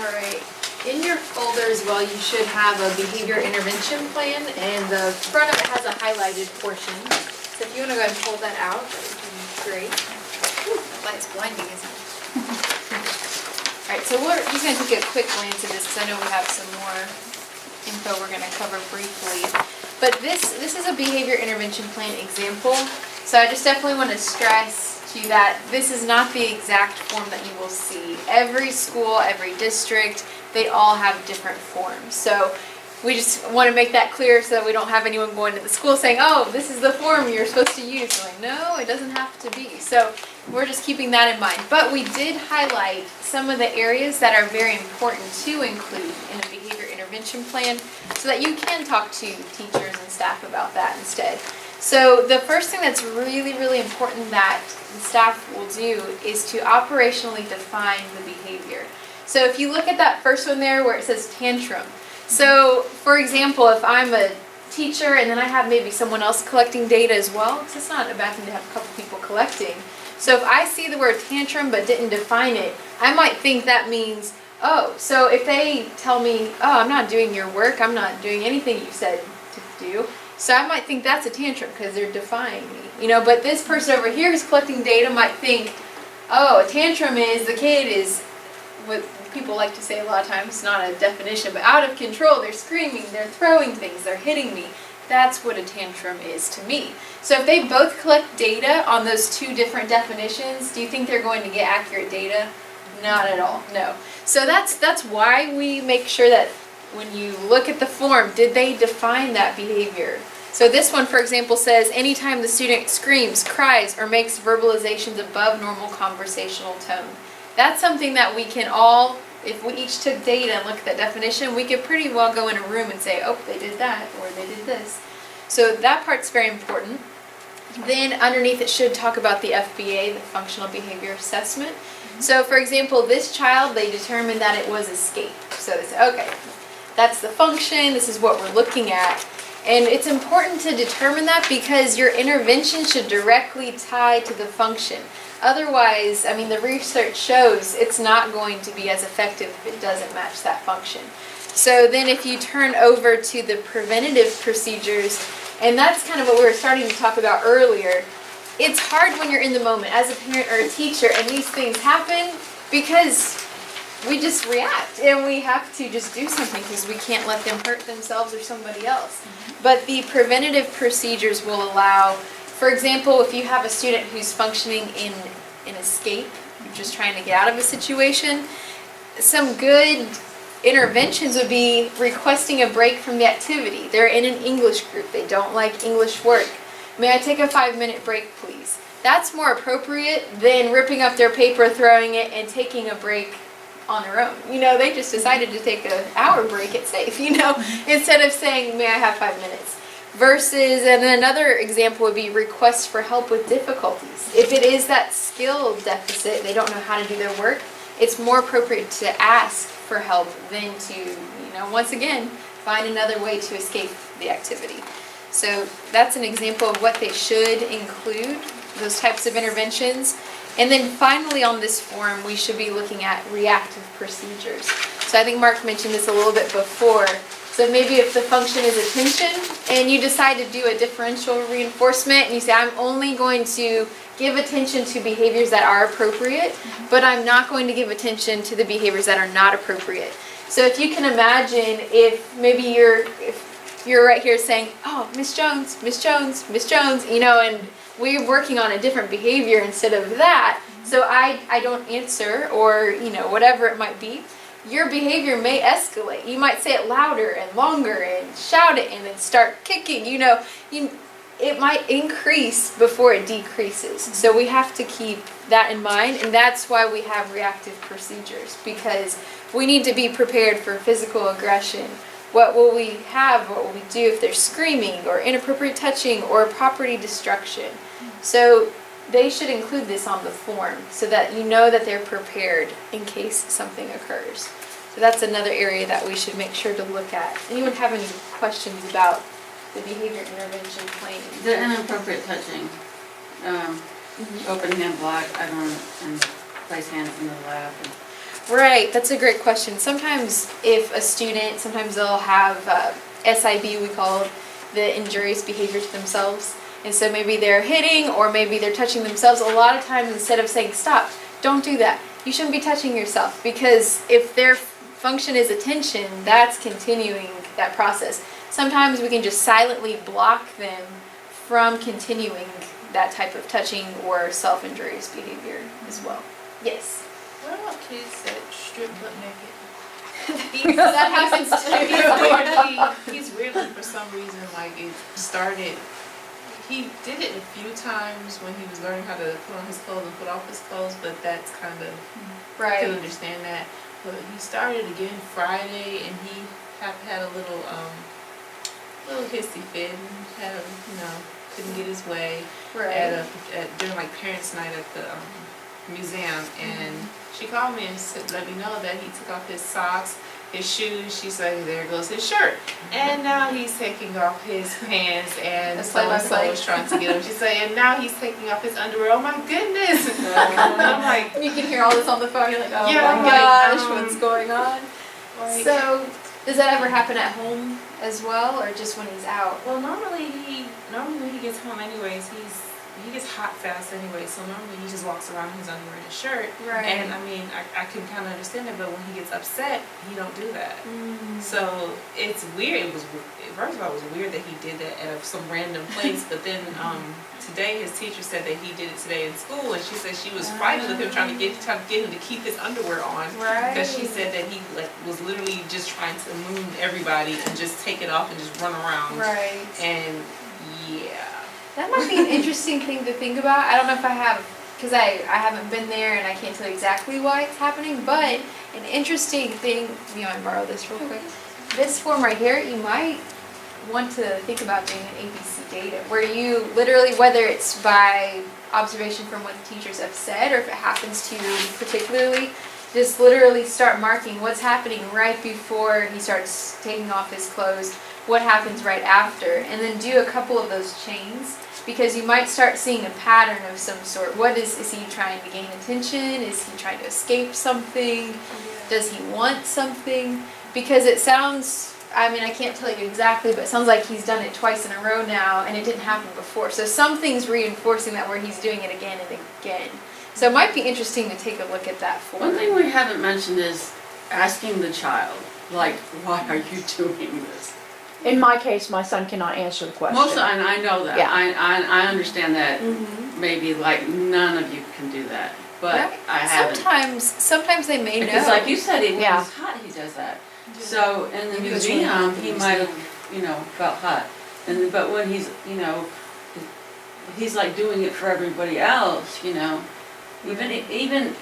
Alright, in your folder as well, you should have a behavior intervention plan, and the front of it has a highlighted portion. So if you want to go ahead and pull that out, that would be great. Whew, that light's blinding, isn't it? Alright, so we're just going to take a quick glance at this, because I know we have some more info we're going to cover briefly. But this is a behavior intervention plan example, so I just definitely want to stress to you that this is not the exact form that you will see. Every school, every district, they all have different forms. So we just want to make that clear so that we don't have anyone going to the school saying, oh, this is the form you're supposed to use. We're like, no, it doesn't have to be. So we're just keeping that in mind. But we did highlight some of the areas that are very important to include in a behavior intervention plan so that you can talk to teachers and staff about that instead. So the first thing that's really, really important that the staff will do is to operationally define the behavior. So if you look at that first one there where it says tantrum. So for example, if I'm a teacher and then I have maybe someone else collecting data as well, because it's not a bad thing to have a couple people collecting. So if I see the word tantrum but didn't define it, I might think that means, oh, so if they tell me, oh, I'm not doing your work, I'm not doing anything you said to do, so I might think that's a tantrum because they're defying me, you know, but this person over here who's collecting data might think, oh, a tantrum is the kid is, what people like to say a lot of times, not a definition, but out of control, they're screaming, they're throwing things, they're hitting me. That's what a tantrum is to me. So if they both collect data on those two different definitions, do you think they're going to get accurate data? Not at all, no. So that's why we make sure that when you look at the form, did they define that behavior? So this one, for example, says anytime the student screams, cries, or makes verbalizations above normal conversational tone. That's something that we can all, if we each took data and looked at that definition, we could pretty well go in a room and say, oh, they did that, or they did this. So that part's very important. Then underneath it should talk about the FBA, the Functional Behavior Assessment. So for example, this child, they determined that it was escape. So they said, okay, that's the function, this is what we're looking at. And it's important to determine that because your intervention should directly tie to the function. Otherwise, I mean, the research shows it's not going to be as effective if it doesn't match that function. So then if you turn over to the preventative procedures, and that's kind of what we were starting to talk about earlier, it's hard when you're in the moment as a parent or a teacher and these things happen because we just react and we have to just do something because we can't let them hurt themselves or somebody else. But the preventative procedures will allow, for example, if you have a student who's functioning in escape, just trying to get out of a situation, some good interventions would be requesting a break from the activity. They're in an English group. They don't like English work. May I take a 5-minute break, please? That's more appropriate than ripping up their paper, throwing it, and taking a break on their own. You know, they just decided to take an hour break, it's safe, you know, instead of saying, may I have 5 minutes? Versus, and another example would be requests for help with difficulties. If it is that skill deficit, they don't know how to do their work, it's more appropriate to ask for help than to, you know, once again, find another way to escape the activity. So that's an example of what they should include, those types of interventions. And then finally on this form, we should be looking at reactive procedures. So I think Mark mentioned this a little bit before. So maybe if the function is attention and you decide to do a differential reinforcement and you say, I'm only going to give attention to behaviors that are appropriate, but I'm not going to give attention to the behaviors that are not appropriate. So if you can imagine if maybe you're right here saying, oh, Miss Jones, Miss Jones, Miss Jones, you know, and we're working on a different behavior instead of that, so I don't answer or, you know, whatever it might be, your behavior may escalate. You might say it louder and longer and shout it and then start kicking, you know, it might increase before it decreases. So we have to keep that in mind, and that's why we have reactive procedures, because we need to be prepared for physical aggression. What will we have? What will we do if there's screaming or inappropriate touching or property destruction? So they should include this on the form so that you know that they're prepared in case something occurs. So that's another area that we should make sure to look at. Anyone have any questions about the behavior intervention plan? The inappropriate touching, open hand block, I don't, and place hands in the lap. Right, that's a great question. Sometimes if a student, sometimes they'll have SIB, we call the injurious behavior to themselves. And so maybe they're hitting or maybe they're touching themselves. A lot of times instead of saying, stop, don't do that, you shouldn't be touching yourself, because if their function is attention, that's continuing that process. Sometimes we can just silently block them from continuing that type of touching or self-injurious behavior as well. Yes? What about kids that strip butt naked? That happens too. He's weirdly, for some reason, like it started, he did it a few times when he was learning how to put on his clothes and put off his clothes, but that's kind of, I Right. can understand that. But he started again Friday, and he had a little hissy fit, and had, couldn't get his way Right. during like parents' night at the museum, and she called me and let me know that he took off his socks, his shoes. She's like, there goes his shirt, and now he's taking off his pants, and That's so what I and was so like. is trying to get him. She's like, and now he's taking off his underwear. Oh my goodness! And I'm like, You can hear all this on the phone, you're like, oh Yeah, my I'm like, gosh, what's going on? like, So, does that ever happen at home as well, or just when he's out? well, normally when he gets home, anyways, he gets hot fast anyway. So normally he just walks around in his underwear and his shirt. Right. And I mean, I can kind of understand it, but when he gets upset, he don't do that. So it's weird. It was, first of all, it was weird that he did that at some random place. But then today his teacher said that he did it today in school, and she said she was fighting with him, trying to get him to keep his underwear on. Right. Because she said that he was literally just trying to moon everybody and just take it off and just run around. Right. And yeah. That might be an interesting thing to think about. I don't know if I have, because I haven't been there and I can't tell you exactly why it's happening, but an interesting thing, you know, I borrow this real quick. This form right here, you might want to think about doing an ABC data, where you literally, whether it's by observation from what the teachers have said, or if it happens to you particularly, just literally start marking what's happening right before he starts taking off his clothes, what happens right after, and then do a couple of those chains, because you might start seeing a pattern of some sort. What is he trying to gain attention? Is he trying to escape something? Does he want something? Because it sounds, I mean, I can't tell you exactly, but it sounds like he's done it twice in a row now, and it didn't happen before. So something's reinforcing that, where he's doing it again and again. So it might be interesting to take a look at that form. One thing we haven't mentioned is asking the child, like, why are you doing this? In my case, my son cannot answer the question. Most, and I know that, Yeah. I understand that, Mhm. maybe like none of you can do that, but Right. I haven't. Sometimes they may know. Because like you said, when Yeah. he's hot, he does that. So in the Maybe it was museum, really he hot. might have, felt hot. But when he's, he's like doing it for everybody else, even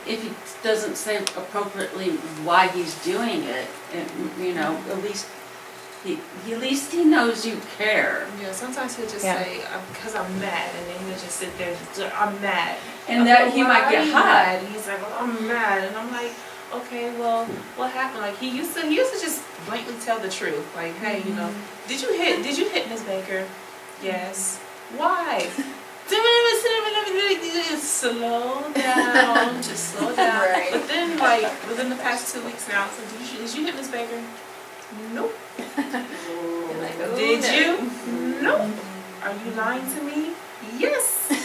if he doesn't say appropriately why he's doing it, at least he knows you care. Yeah, sometimes he'll just Yeah. say, because I'm mad, and then he'll just sit there, I'm mad. And that he might get hot. Mad? He's like, well, I'm mad, and I'm like, okay, well, what happened? Like he used to just blatantly tell the truth. Like, hey, did you hit Miss Baker? Yes. Why? Slow down, just slow down. Right. But then, like within the past 2 weeks now, so did you hit Miss Baker? Nope. You're like, oh, Did no. you? Nope. Are you lying to me? Yes. You're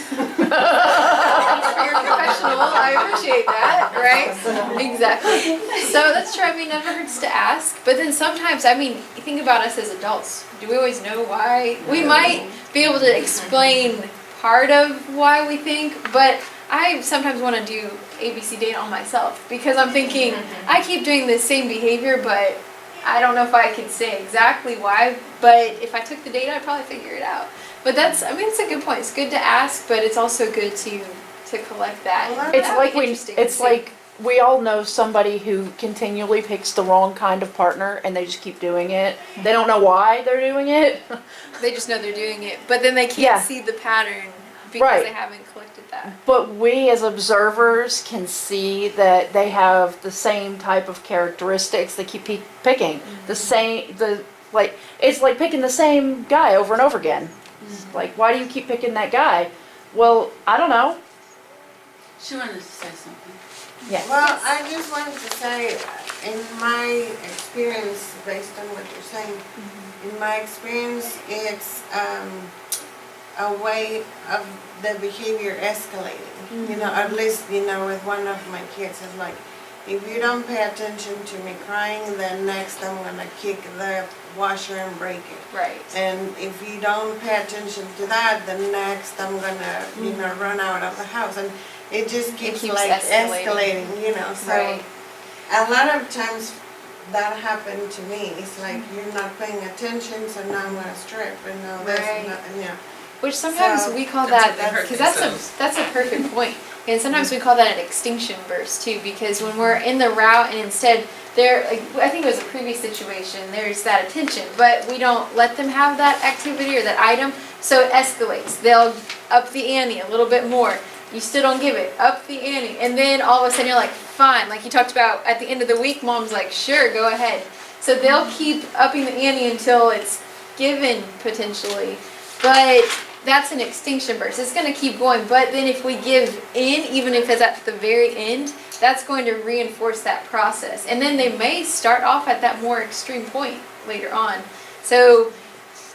professional. I appreciate that, right? Exactly. So that's true. I mean, never hurts to ask. But then sometimes, I mean, think about us as adults. Do we always know why? We might be able to explain part of why we think, but I sometimes want to do ABC data on myself, because I'm thinking, I keep doing the same behavior, but I don't know if I can say exactly why, but if I took the data, I'd probably figure it out. But it's a good point. It's good to ask, but it's also good to collect that. Well, It's That'd like be interesting to it's see. like we all know somebody who continually picks the wrong kind of partner and they just keep doing it. They don't know why they're doing it. They just know they're doing it, but then they can't Yeah. see the pattern because Right. they haven't collected that. But we as observers can see that they have the same type of characteristics. They keep picking it's like picking the same guy over and over again. Like, why do you keep picking that guy? Well, I don't know. She wanted to say something. Yeah. Well, I just wanted to say, in my experience, based on what you're saying, in my experience, it's a way of the behavior escalating. You know, at least, you know, with one of my kids, it's like, if you don't pay attention to me crying, then next I'm gonna kick the washer and break it. Right. And if you don't pay attention to that, then next I'm gonna, you know, run out of the house. And it just keeps like escalating, you know, so. Right. A lot of times that happened to me. It's like you're not paying attention, so now I'm gonna strip and now this and that, and yeah. Which sometimes So, we call that's that, what they hurt because themselves. that's a perfect point. And sometimes we call that an extinction burst too, because when we're in the route and instead I think it was a previous situation, there's that attention, but we don't let them have that activity or that item, so it escalates. They'll up the ante a little bit more. You still don't give it, up the ante. And then all of a sudden you're like, fine. Like you talked about at the end of the week, mom's like, sure, go ahead. So they'll keep upping the ante until it's given potentially. But that's an extinction burst. It's going to keep going. But then if we give in, even if it's at the very end, that's going to reinforce that process. And then they may start off at that more extreme point later on. So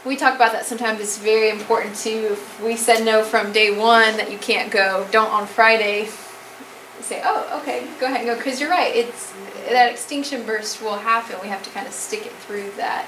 we talk about that sometimes. It's very important to, if we said no from day one that you can't go, don't on Friday say, oh, okay, go ahead and go. Because you're right, it's that extinction burst will happen. We have to kind of stick it through that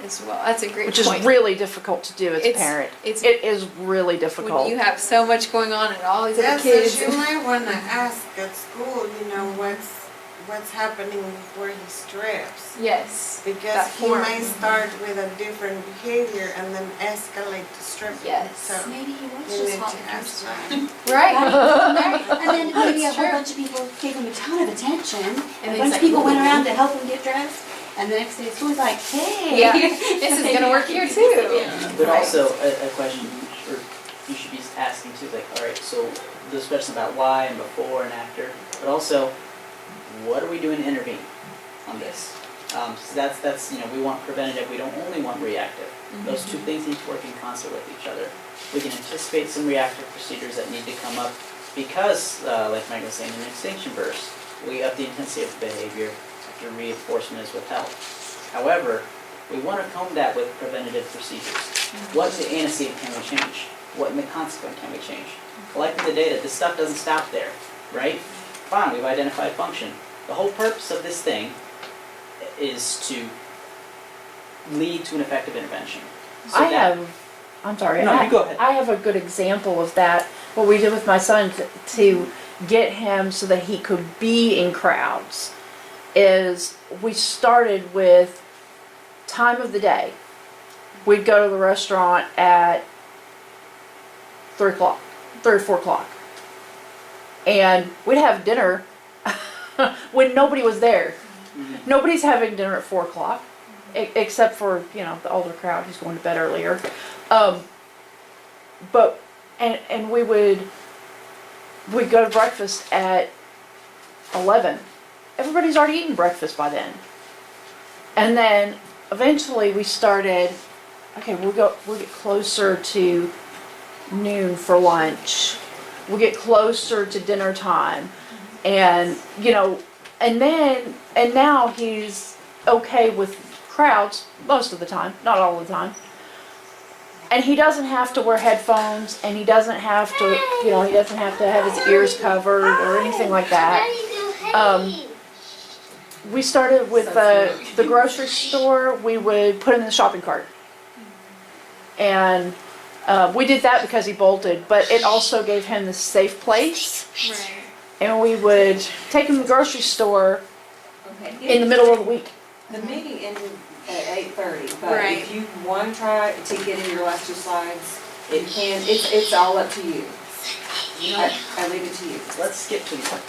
as well. That's a great Which point. is really difficult to do as a It's- parent. it's- It is really difficult. When you have so much going on and all these other Yeah, kids. so you might wanna ask at school, you know, what's happening before he strips. Yes. Because That he form. may start with a different behavior and then escalate to stripping. Yes. So Maybe he was you just need hot to the ask first that. time. Right. Right. And then maybe a That's whole true. bunch of people gave him a ton of attention. And then a he's bunch like, of people went "Ooh." around to help him get dressed. And the next day school was like, hey. Yeah. This is going to work here too. But Right. also, a question you should be asking too, like, all right, so this question about why and before and after, but also, what are we doing to intervene on this? So that's, you know, we want preventative, we don't only want reactive. Those two things need to work in concert with each other. We can anticipate some reactive procedures that need to come up because, like Mike was saying, in an extinction burst, we up the intensity of the behavior after reinforcement is withheld. However, we want to comb that with preventative procedures. What in the antecedent can we change? What in the consequent can we change? Collecting the data, this stuff doesn't stop there, right? Fine, we've identified function. The whole purpose of this thing is to lead to an effective intervention. So I'm sorry. No, you go ahead. I have a good example of that. What we did with my son to get him so that he could be in crowds is we started with time of the day. We'd go to the restaurant at 3 or 4 o'clock. And we'd have dinner when nobody was there. Nobody's having dinner at 4 o'clock, except for, you know, the older crowd who's going to bed earlier. But we'd go to breakfast at 11. Everybody's already eaten breakfast by then. And then eventually we started, okay, we'll get closer to noon for lunch. We'll get closer to dinner time. And, you know, and now he's okay with crowds most of the time, not all the time. And he doesn't have to wear headphones, and he doesn't have to, you know, he doesn't have to have his ears covered or anything like that. We started with the grocery store. We would put him in the shopping cart. And we did that because he bolted, but it also gave him the safe place. Right. And we would take him to the grocery store Okay. in the middle of the week. The meeting ended at 8:30, but Right. if you want to try to get in your last 2 slides, it can, it's all up to you. I leave it to you. Let's skip to the 10.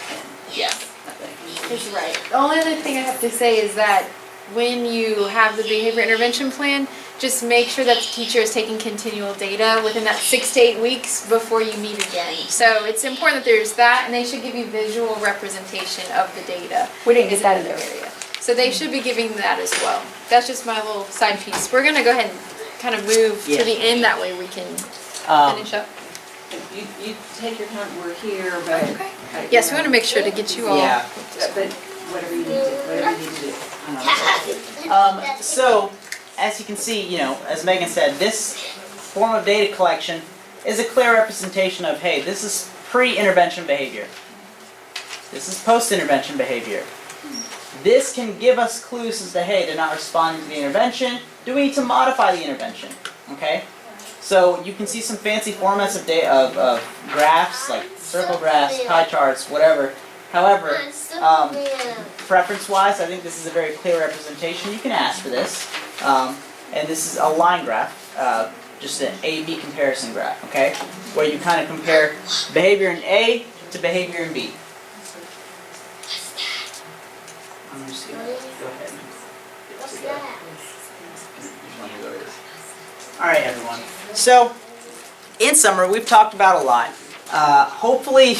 Yes. I think. He's right. The only other thing I have to say is that when you have the behavior intervention plan, just make sure that the teacher is taking continual data within that 6 to 8 weeks before you meet again. So it's important that there's that, and they should give you visual representation of the data. We didn't get that in there. Area. So they should be giving that as well. That's just my little side piece. We're gonna go ahead and kind of move Yeah. to the end, that way we can finish up. You take your time, we're here, but. Yes, we wanna make sure to get you all. Yeah. But whatever you need to do. So, as you can see, as Megan said, this form of data collection is a clear representation of, hey, this is pre-intervention behavior. This is post-intervention behavior. This can give us clues as to, hey, they're not responding to the intervention. Do we need to modify the intervention? Okay? So you can see some fancy formats of graphs, like circle graphs, pie charts, whatever. However, preference-wise, I think this is a very clear representation. You can ask for this. And this is a line graph, just an A-B comparison graph, okay? Where you kind of compare behavior in A to behavior in B. I'm just gonna go ahead and get to the... Alright, everyone. So, in summary, we've talked about a lot. Hopefully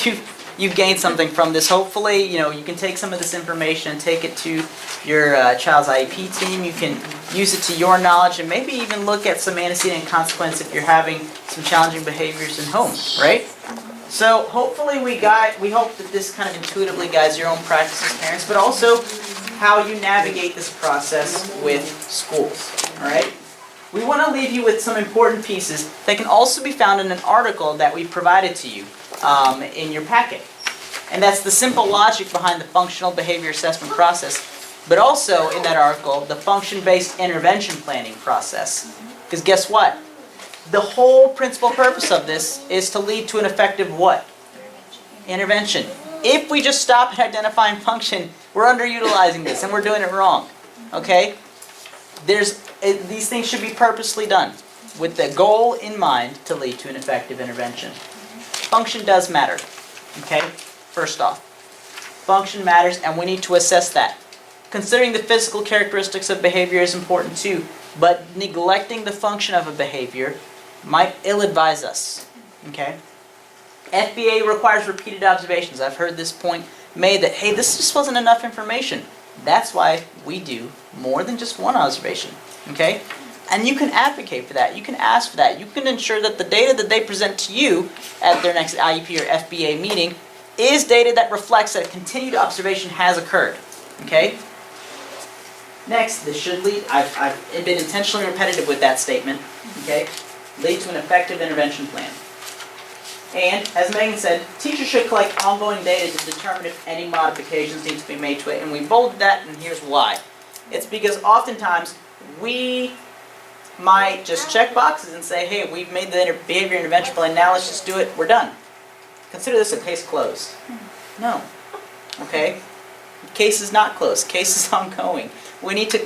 you've gained something from this. Hopefully, you can take some of this information and take it to your child's IEP team. You can use it to your knowledge and maybe even look at some antecedent consequence if you're having some challenging behaviors in home, right? So hopefully we hope that this kind of intuitively guides your own practice as parents, but also how you navigate this process with schools, all right? We want to leave you with some important pieces that can also be found in an article that we provided to you in your packet. And that's the simple logic behind the functional behavior assessment process, but also in that article, the function-based intervention planning process. Because guess what? The whole principal purpose of this is to lead to an effective what? Intervention. If we just stop at identifying function, we're underutilizing this and we're doing it wrong. Okay? These things should be purposely done with the goal in mind to lead to an effective intervention. Function does matter. Okay? First off, function matters and we need to assess that. Considering the physical characteristics of behavior is important too, but neglecting the function of a behavior might ill-advise us. Okay? FBA requires repeated observations. I've heard this point made that, hey, this just wasn't enough information. That's why we do more than just one observation. Okay? And you can advocate for that. You can ask for that. You can ensure that the data that they present to you at their next IEP or FBA meeting is data that reflects that a continued observation has occurred. Okay? Next, this should lead, I've been intentionally repetitive with that statement, okay? Lead to an effective intervention plan. And, as Megan said, teachers should collect ongoing data to determine if any modifications need to be made to it, and we bolded that, and here's why. It's because oftentimes we might just check boxes and say, hey, we've made the behavior intervention plan, now let's just do it, we're done. Consider this a case closed. No. Okay? The case is not closed. Case is ongoing. We need to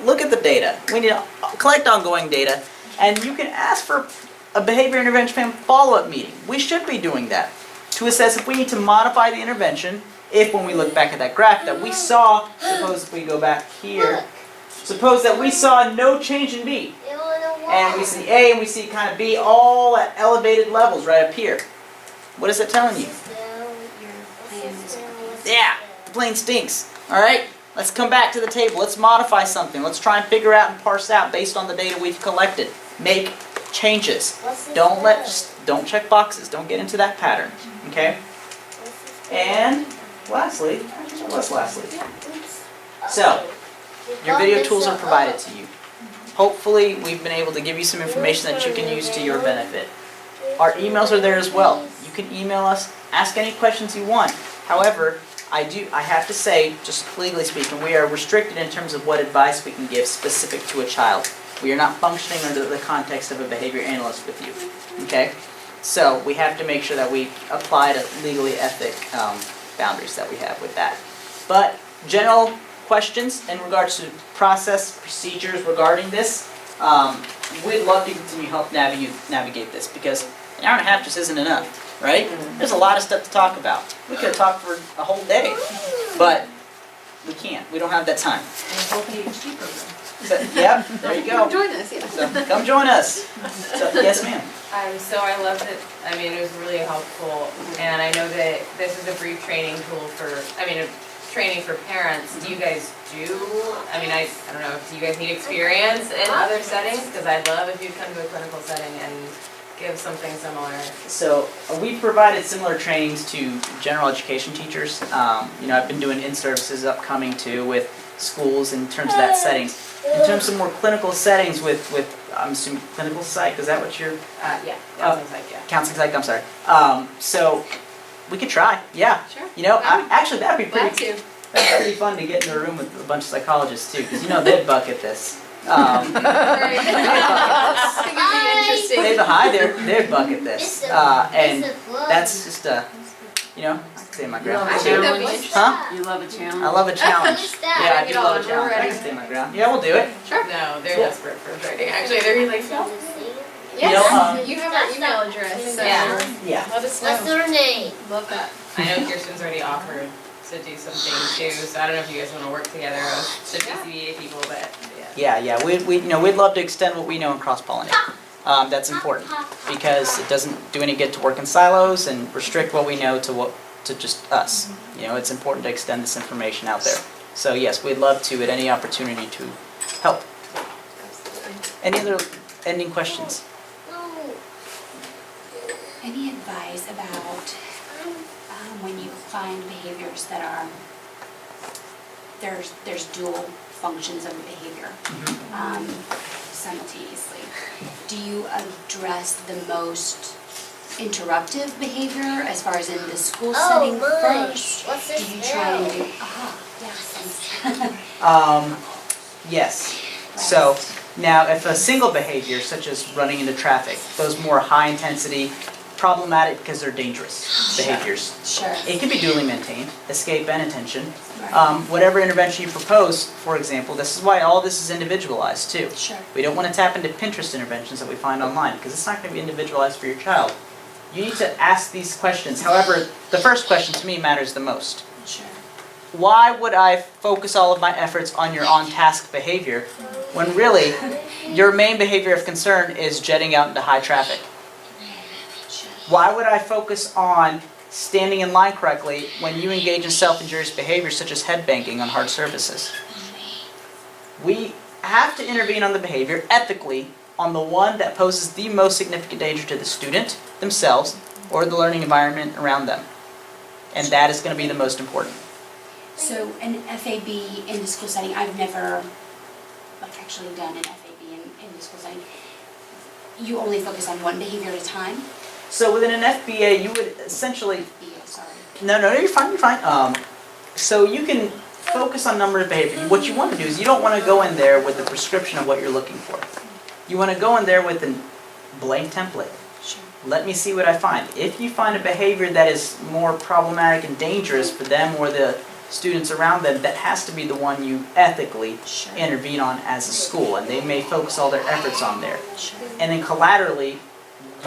look at the data. We need to collect ongoing data, and you can ask for a behavior intervention plan follow-up meeting. We should be doing that to assess if we need to modify the intervention. If, when we look back at that graph, that we saw, suppose if we go back here, suppose that we saw no change in B, and we see A and we see kind of B all at elevated levels right up here. What is that telling you? Yeah, the plane stinks. All right. Let's come back to the table. Let's modify something. Let's try and figure out and parse out based on the data we've collected. Make changes. Don't check boxes. Don't get into that pattern. Okay? And lastly, what's lastly? So, your video tools are provided to you. Hopefully, we've been able to give you some information that you can use to your benefit. Our emails are there as well. You can email us, ask any questions you want. However, I have to say, just legally speaking, we are restricted in terms of what advice we can give specific to a child. We are not functioning under the context of a behavior analyst with you. Okay? So we have to make sure that we apply to legally ethic boundaries that we have with that. But general questions in regards to process, procedures regarding this, we'd love to continue to help navigate this because an hour and a half just isn't enough. Right? There's a lot of stuff to talk about. We could have talked for a whole day. But We can't. We don't have that time. And a whole PhD program. So, yeah, there you go. Join us, yeah. So come join us. So, yes, ma'am. So I loved it, I mean, it was really helpful, and I know that this is a brief training tool a training for parents. Do you guys I don't know, do you guys need experience in other settings? Because I'd love if you'd come to a clinical setting and give something similar. So we provided similar trainings to general education teachers. I've been doing in-services upcoming too with schools in terms of that settings. In terms of more clinical settings with I'm assuming clinical psych, is that what you're? Yeah, counseling psych, yeah. Counseling psych, I'm sorry. So we could try, yeah. Sure. Actually that'd be Glad pretty, to. that'd be pretty fun to get in a room with a bunch of psychologists too, because they'd bucket this. Right. I think it'd be interesting. They'd bucket this. And that's just I can stay in my ground. I think that'd be interesting. Huh? You love a challenge? I love a challenge. Yeah, I do Get love on, a we're challenge. I ready. can stay my ground. Yeah, we'll do it. Sure. No, they're desperate for training, actually, they're like, no. Yes, you have our email address, so Yeah. Yeah. let us What's know. their name? Love that. I know Kirsten's already offered to do something too, so I don't know if you guys want to work together with the PCBA people, but yeah. Yeah. We'd love to extend what we know and cross-pollinate. That's important because it doesn't do any good to work in silos and restrict what we know to just us. It's important to extend this information out there. So yes, we'd love to at any opportunity to help. Any other ending questions? Any advice about when you find behaviors that are, there's dual functions of a behavior simultaneously? Do you address the most interruptive behavior as far as in the school setting first? What's Do this you try and do, Yes. So now if a single behavior such as running into traffic, those more high intensity, problematic because they're dangerous behaviors. Sure. It can be duly maintained, escape and attention. Right. Whatever intervention you propose, for example, this is why all this is individualized too. Sure. We don't want to tap into Pinterest interventions that we find online because it's not going to be individualized for your child. You need to ask these questions. However, the first question to me matters the most. Sure. Why would I focus all of my efforts on your on-task behavior when really your main behavior of concern is jetting out into high traffic? Why would I focus on standing in line correctly when you engage in self-injurious behavior such as headbanging on hard surfaces? We have to intervene on the behavior ethically on the one that poses the most significant danger to the student themselves or the learning environment around them. And that is going to be the most important. So an FAB in the school setting, I've never actually done an FAB in the school setting. You only focus on one behavior at a time? So within an FBA, you would essentially... Sorry. No, you're fine. So you can focus on number of behavior. What you want to do is you don't want to go in there with a prescription of what you're looking for. You want to go in there with a blank template. Sure. Let me see what I find. If you find a behavior that is more problematic and dangerous for them or the students around them, that has to be the one you ethically Sure. intervene on as a school, and they may focus all their efforts on there. Sure. And then collaterally,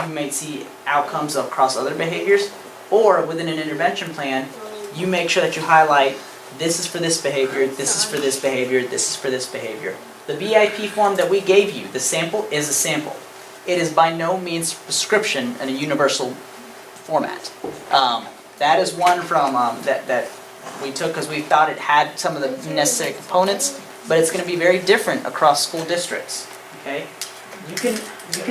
you may see outcomes across other behaviors, or within an intervention plan, you make sure that you highlight, this is for this behavior, this is for this behavior, this is for this behavior. The BIP form that we gave you, the sample, is a sample. It is by no means prescription in a universal format. That is one from that we took because we thought it had some of the necessary components, but it's going to be very different across school districts. Okay, you can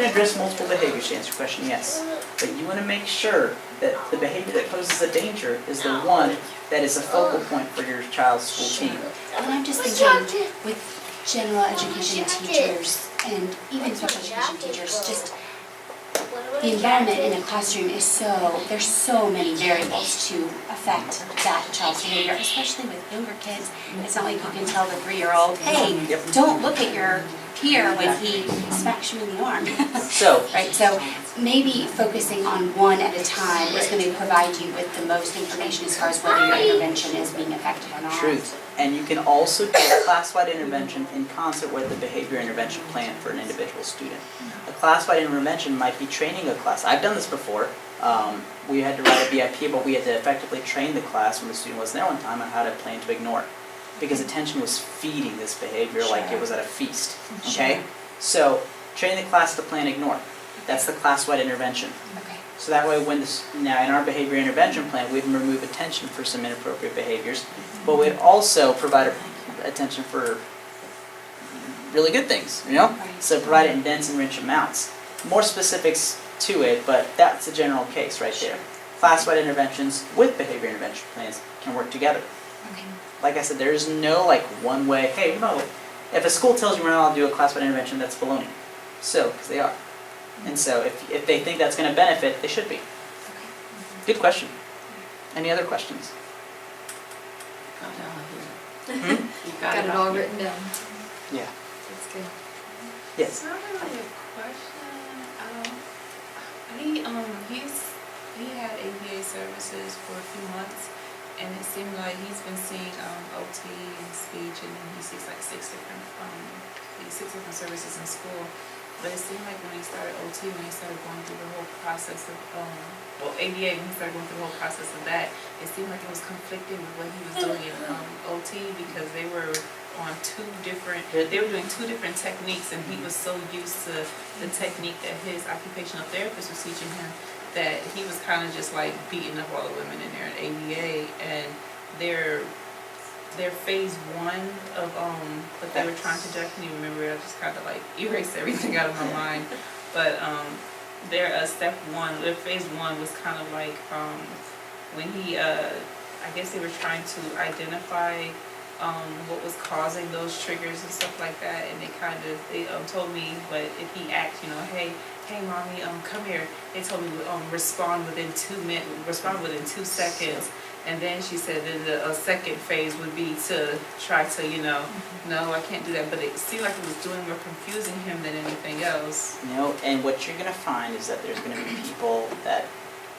address multiple behaviors to answer your question, yes, but you want to make sure that the behavior that poses a danger is the one that is a focal point for your child's school team. And I'm just thinking with general education teachers and even special education teachers, just the environment in a classroom is there's so many variables to affect that child's behavior, especially with younger kids. It's not like you can tell the 3-year-old, hey, don't look at your peer when he smacks you in the arm. So, Right, so maybe focusing on one at a time is going to provide you with the most information as far as whether your intervention is being effective or not. truth. And you can also do a class-wide intervention in concert with the behavior intervention plan for an individual student. A class-wide intervention might be training a class. I've done this before. We had to write a BIP, but we had to effectively train the class when the student wasn't there one time on how to plan to ignore. because attention was feeding this behavior like it was at a feast, okay? So, train the class to plan ignore. That's the class-wide intervention. Okay. So that way now in our behavior intervention plan, we'd remove attention for some inappropriate behaviors, but we'd also provide attention for really good things, you know? Right. So provide it in dense and rich amounts. More specifics to it, but that's a general case right there. Class-wide interventions with behavior intervention plans can work together. Okay. Like I said, there's no like one way, hey, no, if a school tells you we're not allowed to do a class-wide intervention, that's baloney. So, because they are. And so if they think that's going to benefit, they should be. Good question. Any other questions? Got it all here. Hmm? You Got it all written down. Yeah. That's good. Yes. It's not really a question. He had ABA services for a few months, and it seemed like he's been seeing OT and speech, and then he sees like six different services in school. But it seemed like when he started OT, when he started going through the whole process of ABA, when he started going through the whole process of that, it seemed like it was conflicting with what he was doing in OT, because they were doing two different techniques, and he was so used to the technique that his occupational therapist was teaching him that he was kind of just like beating up all the women in there at ABA, and their phase one of what they were trying to do, I can't even remember it, I just kind of like erased everything out of my mind, but their step one, their phase one was kind of like when he, I guess they were trying to identify what was causing those triggers and stuff like that, and they told me, but if he asked, hey mommy, come here, they told me respond within 2 seconds, and then she said then the second phase would be to try to, no, I can't do that, but it seemed like it was doing more confusing him than anything else. And what you're going to find is that there's going to be people that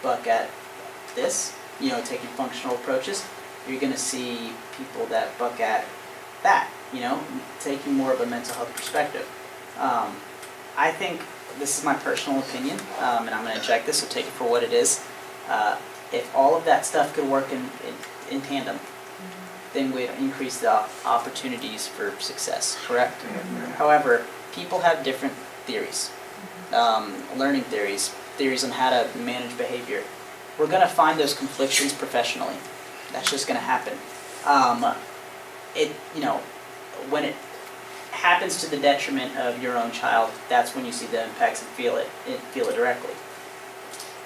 buck at this, taking functional approaches. You're going to see people that buck at that, taking more of a mental health perspective. I think, this is my personal opinion, and I'm going to check this, so take it for what it is. If all of that stuff could work in tandem, then we'd increase the opportunities for success, correct? However, people have different theories, learning theories on how to manage behavior. We're going to find those conflictions professionally. That's just going to happen. When it happens to the detriment of your own child, that's when you see the impacts and feel it directly.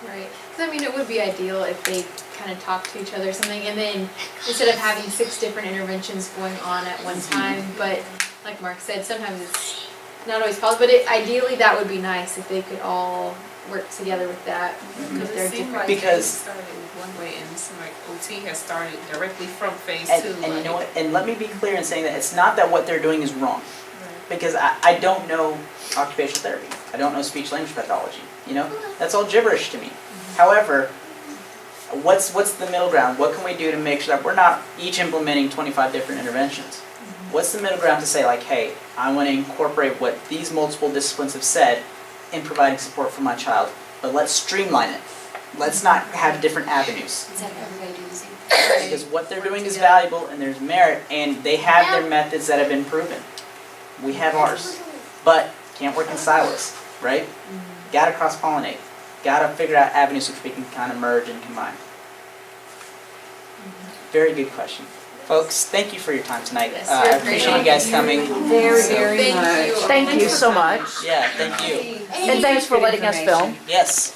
Right. Because it would be ideal if they kind of talk to each other or something, and then instead of having 6 different interventions going on at one time, but like Mark said, sometimes it's not always possible, but ideally that would be nice if they could all work together with that. Because it seemed like they started one way, and it seemed like OT has started directly from phase 2. And you know what? And let me be clear in saying that it's not that what they're doing is wrong. Because I don't know occupational therapy. I don't know speech-language pathology. That's all gibberish to me. However, what's the middle ground? What can we do to make sure that we're not each implementing 25 different interventions? What's the middle ground to say, like, hey, I want to incorporate what these multiple disciplines have said in providing support for my child, but let's streamline it. Let's not have different avenues. Instead of everybody doing the same thing. Because what they're doing is valuable, and there's merit, and they have their methods that have been proven. We have ours, but can't work in silos, right? Gotta cross-pollinate. Gotta figure out avenues which we can kind of merge and combine. Very good question. Folks, thank you for your time tonight. Yes, I appreciate you guys coming. Thank you so much. Yeah, thank you. And thanks for letting us film. Yes.